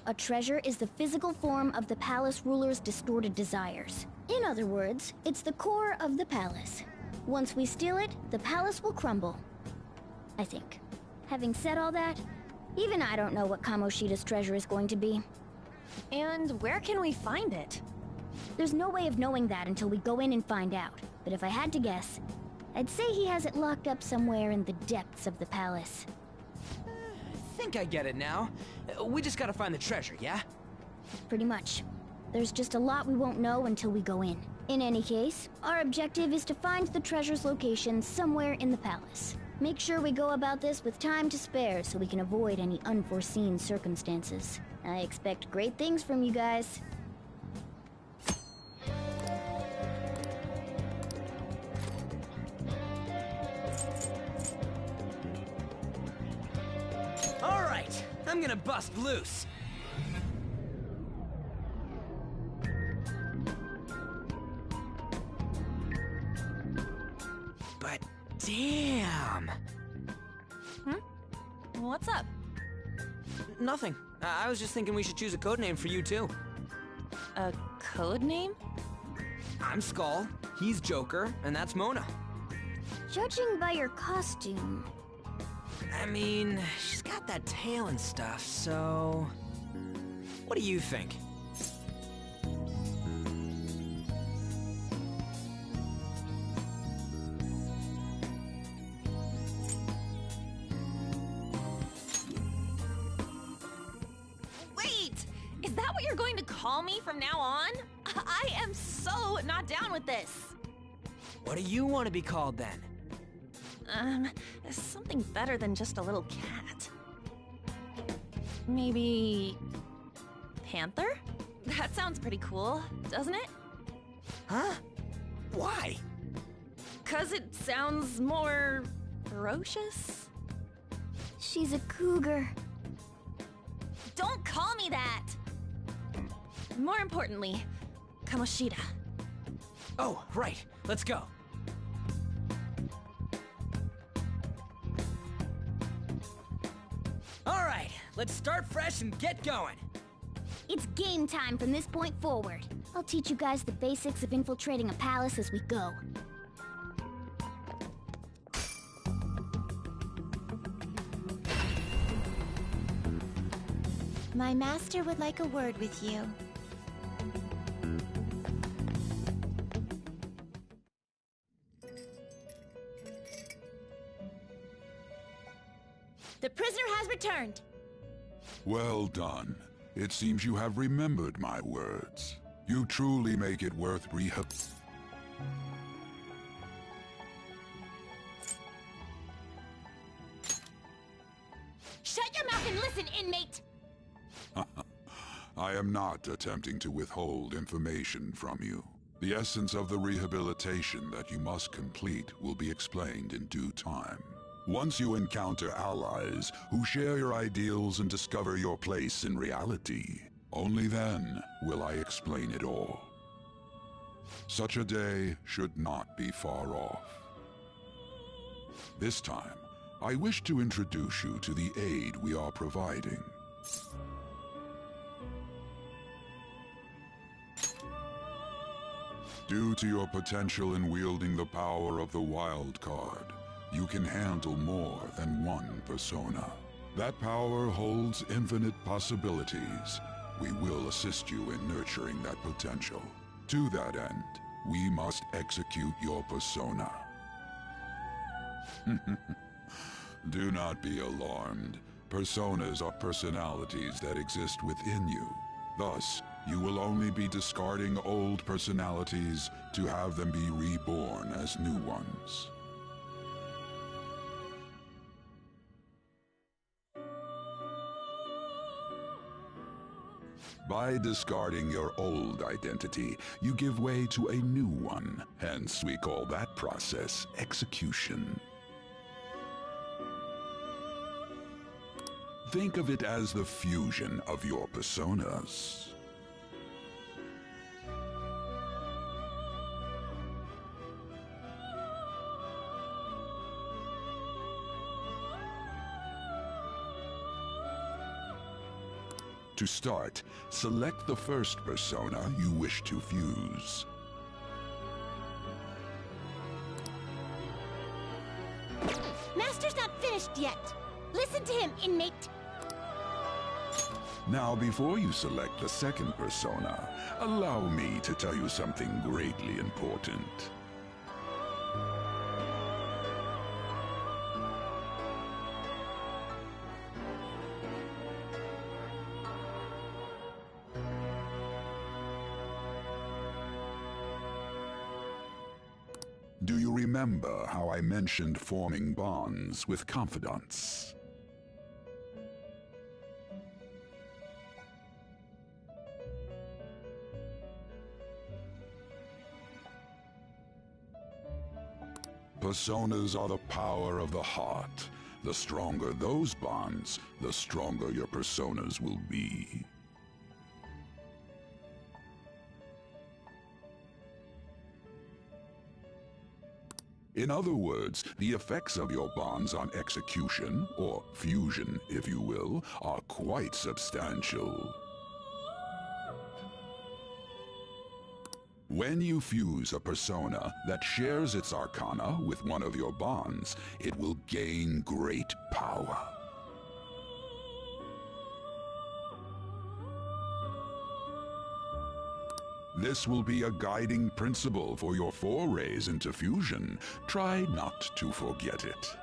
A treasure is the physical form of the palace ruler's distorted desires. In other words, it's the core of the palace. Once we steal it, the palace will crumble. I think. Having said all that, even I don't know what Kamoshida's treasure is going to be. And where can we find it? There's no way of knowing that until we go in and find out. But if I had to guess, I'd say he has it locked up somewhere in the depths of the palace. I think I get it now. We just gotta find the treasure, yeah? Pretty much. There's just a lot we won't know until we go in. In any case, our objective is to find the treasure's location somewhere in the palace. Make sure we go about this with time to spare so we can avoid any unforeseen circumstances. I expect great things from you guys. All right, I'm gonna bust loose. But damn. What's up? Nothing. I was just thinking we should choose a code name for you too. A code name? I'm Skull, he's Joker, and that's Mona. Judging by your costume... I mean, she's got that tail and stuff, so... What do you think? Wait! Is that what you're going to call me from now on? I am so not down with this. What do you want to be called then? Something better than just a little cat. Maybe... Panther? That sounds pretty cool, doesn't it? Huh? Why? 'Cause it sounds more... ferocious? She's a cougar. Don't call me that! More importantly, Kamoshida. Oh, right. Let's go. All right, let's start fresh and get going. It's game time from this point forward. I'll teach you guys the basics of infiltrating a palace as we go. My master would like a word with you. The prisoner has returned. Well done. It seems you have remembered my words. You truly make it worth rehab. Shut your mouth and listen, inmate! I am not attempting to withhold information from you. The essence of the rehabilitation that you must complete will be explained in due time. Once you encounter allies who share your ideals and discover your place in reality, only then will I explain it all. Such a day should not be far off. This time, I wish to introduce you to the aid we are providing. Due to your potential in wielding the power of the wild card, you can handle more than one persona. That power holds infinite possibilities. We will assist you in nurturing that potential. To that end, we must execute your persona. Do not be alarmed. Personas are personalities that exist within you. Thus, you will only be discarding old personalities to have them be reborn as new ones. By discarding your old identity, you give way to a new one. Hence, we call that process execution. Think of it as the fusion of your personas. To start, select the first persona you wish to fuse. Master's not finished yet. Listen to him, inmate. Now, before you select the second persona, allow me to tell you something greatly important. Do you remember how I mentioned forming bonds with confidants? Personas are the power of the heart. The stronger those bonds, the stronger your personas will be. In other words, the effects of your bonds on execution, or fusion if you will, are quite substantial. When you fuse a persona that shares its arcana with one of your bonds, it will gain great power. This will be a guiding principle for your forays into fusion. Try not to forget it.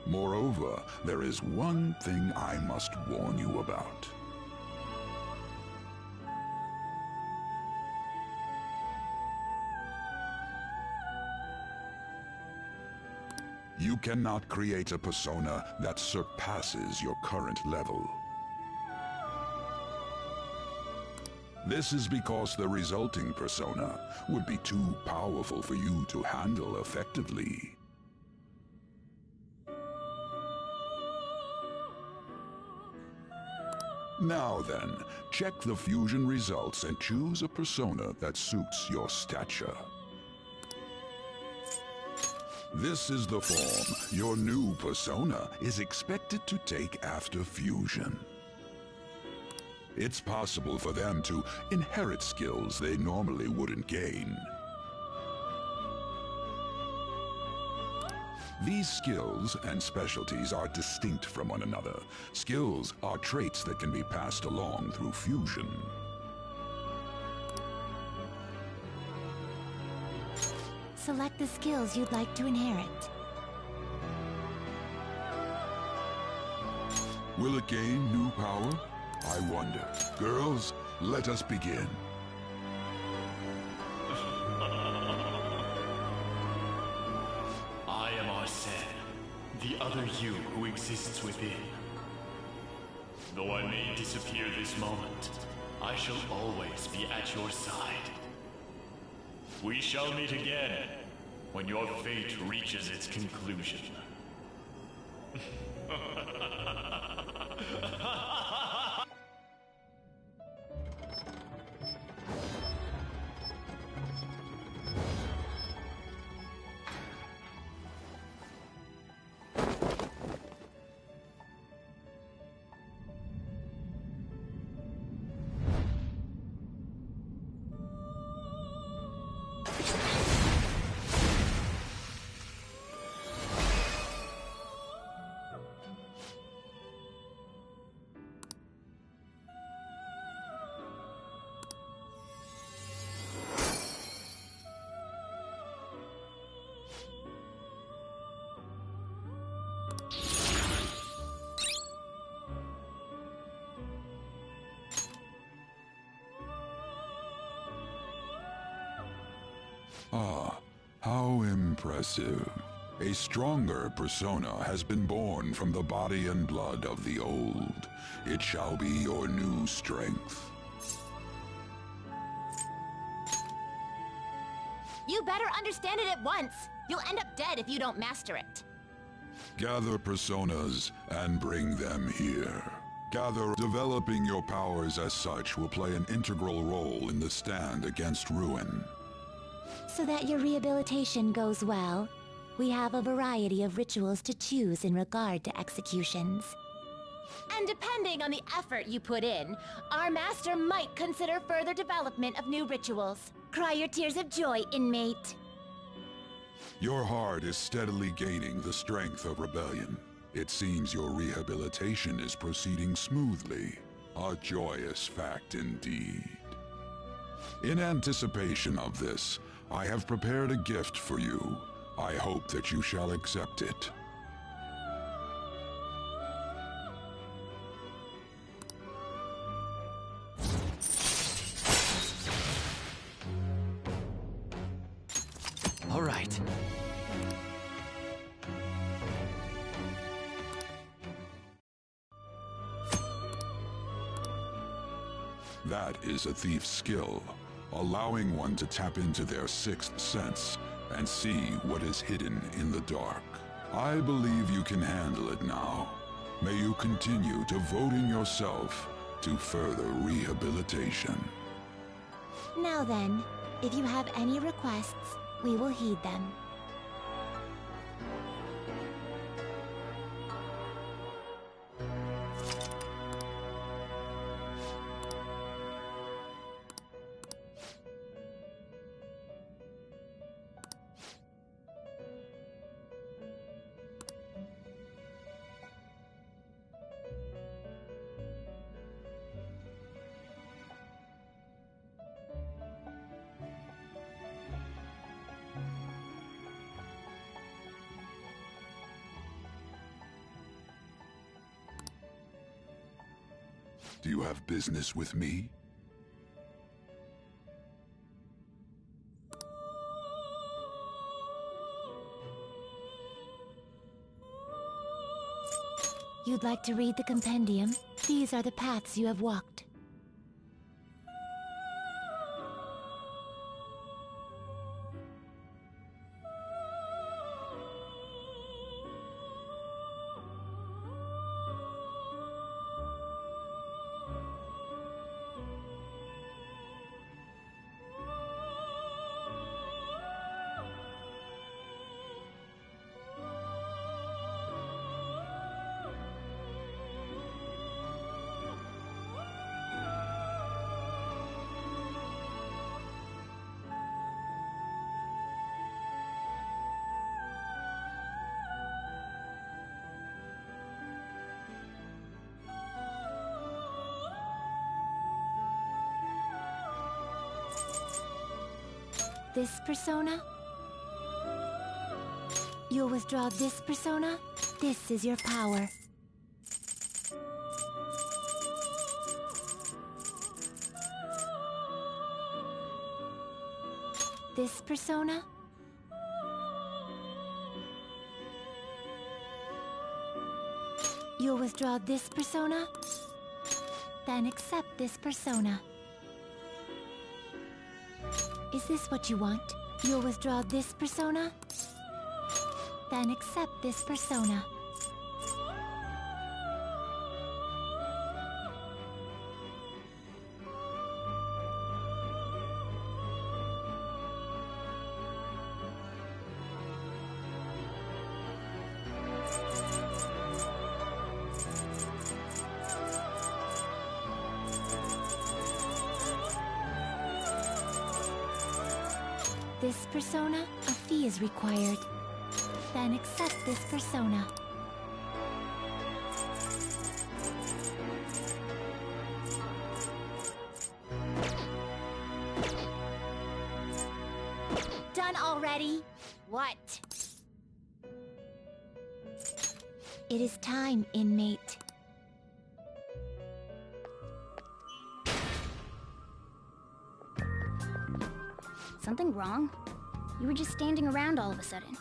Moreover, there is one thing I must warn you about. You cannot create a persona that surpasses your current level. This is because the resulting persona would be too powerful for you to handle effectively. Now then, check the fusion results and choose a persona that suits your stature. This is the form your new persona is expected to take after fusion. It's possible for them to inherit skills they normally wouldn't gain. These skills and specialties are distinct from one another. Skills are traits that can be passed along through fusion. Select the skills you'd like to inherit. Will it gain new power? I wonder. Girls, let us begin. I am Arsene, the other you who exists within. Though I may disappear this moment, I shall always be at your side. We shall meet again when your fate reaches its conclusion. Ah, how impressive. A stronger persona has been born from the body and blood of the old. It shall be your new strength. You better understand it at once. You'll end up dead if you don't master it. Gather personas and bring them here. Developing your powers as such will play an integral role in the stand against ruin. So that your rehabilitation goes well, we have a variety of rituals to choose in regard to executions. And depending on the effort you put in, our master might consider further development of new rituals. Cry your tears of joy, inmate. Your heart is steadily gaining the strength of rebellion. It seems your rehabilitation is proceeding smoothly. A joyous fact indeed. In anticipation of this, I have prepared a gift for you. I hope that you shall accept it. All right. That is a thief's skill, allowing one to tap into their sixth sense and see what is hidden in the dark. I believe you can handle it now. May you continue devoting yourself to further rehabilitation. Now then, if you have any requests, we will heed them. Do you have business with me? You'd like to read the compendium? These are the paths you have walked. This persona? You'll withdraw this persona? This is your power. This persona? You'll withdraw this persona? Then accept this persona. Is this what you want? You'll withdraw this persona? Then accept this persona. This persona, a fee is required. Then accept this persona. Done already? What? It is time, inmate. Something wrong? You were just standing around all of a sudden.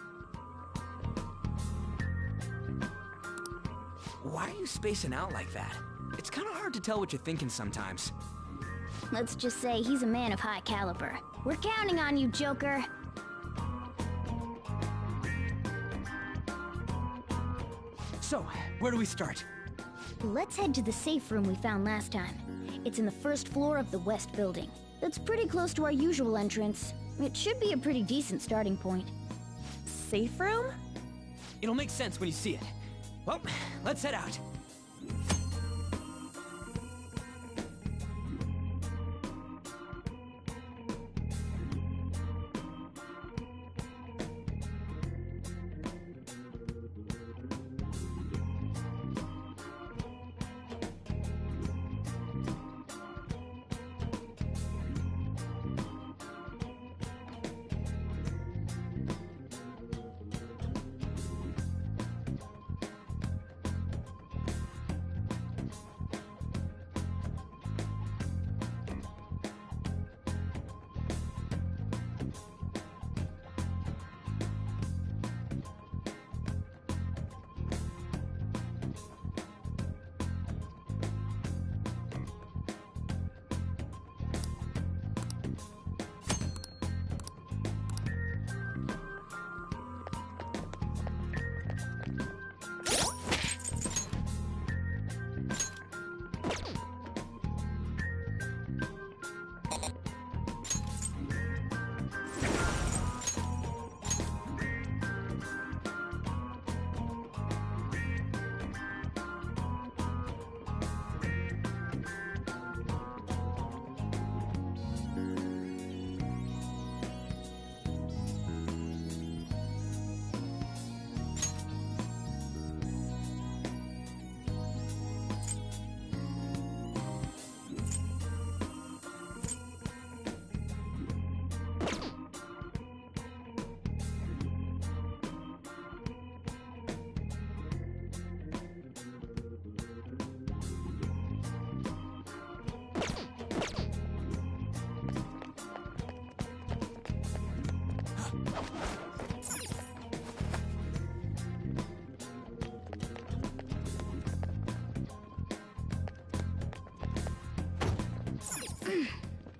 Why are you spacing out like that? It's kind of hard to tell what you're thinking sometimes. Let's just say he's a man of high caliber. We're counting on you, Joker. So, where do we start? Let's head to the safe room we found last time. It's in the first floor of the west building. That's pretty close to our usual entrance. It should be a pretty decent starting point. Safe room? It'll make sense when you see it. Well, let's head out.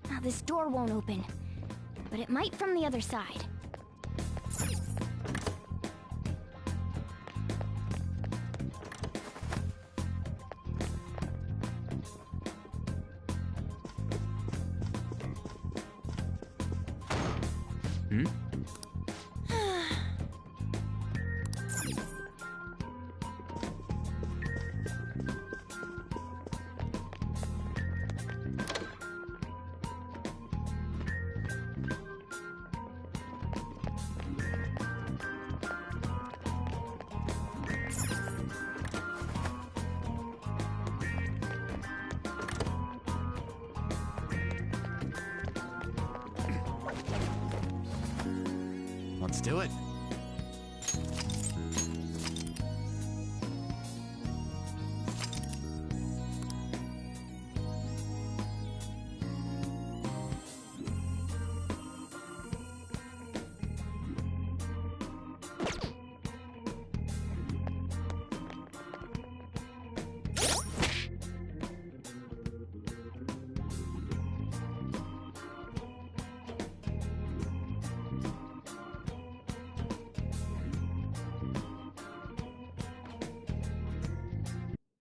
Now this door won't open, but it might from the other side. Let's do it.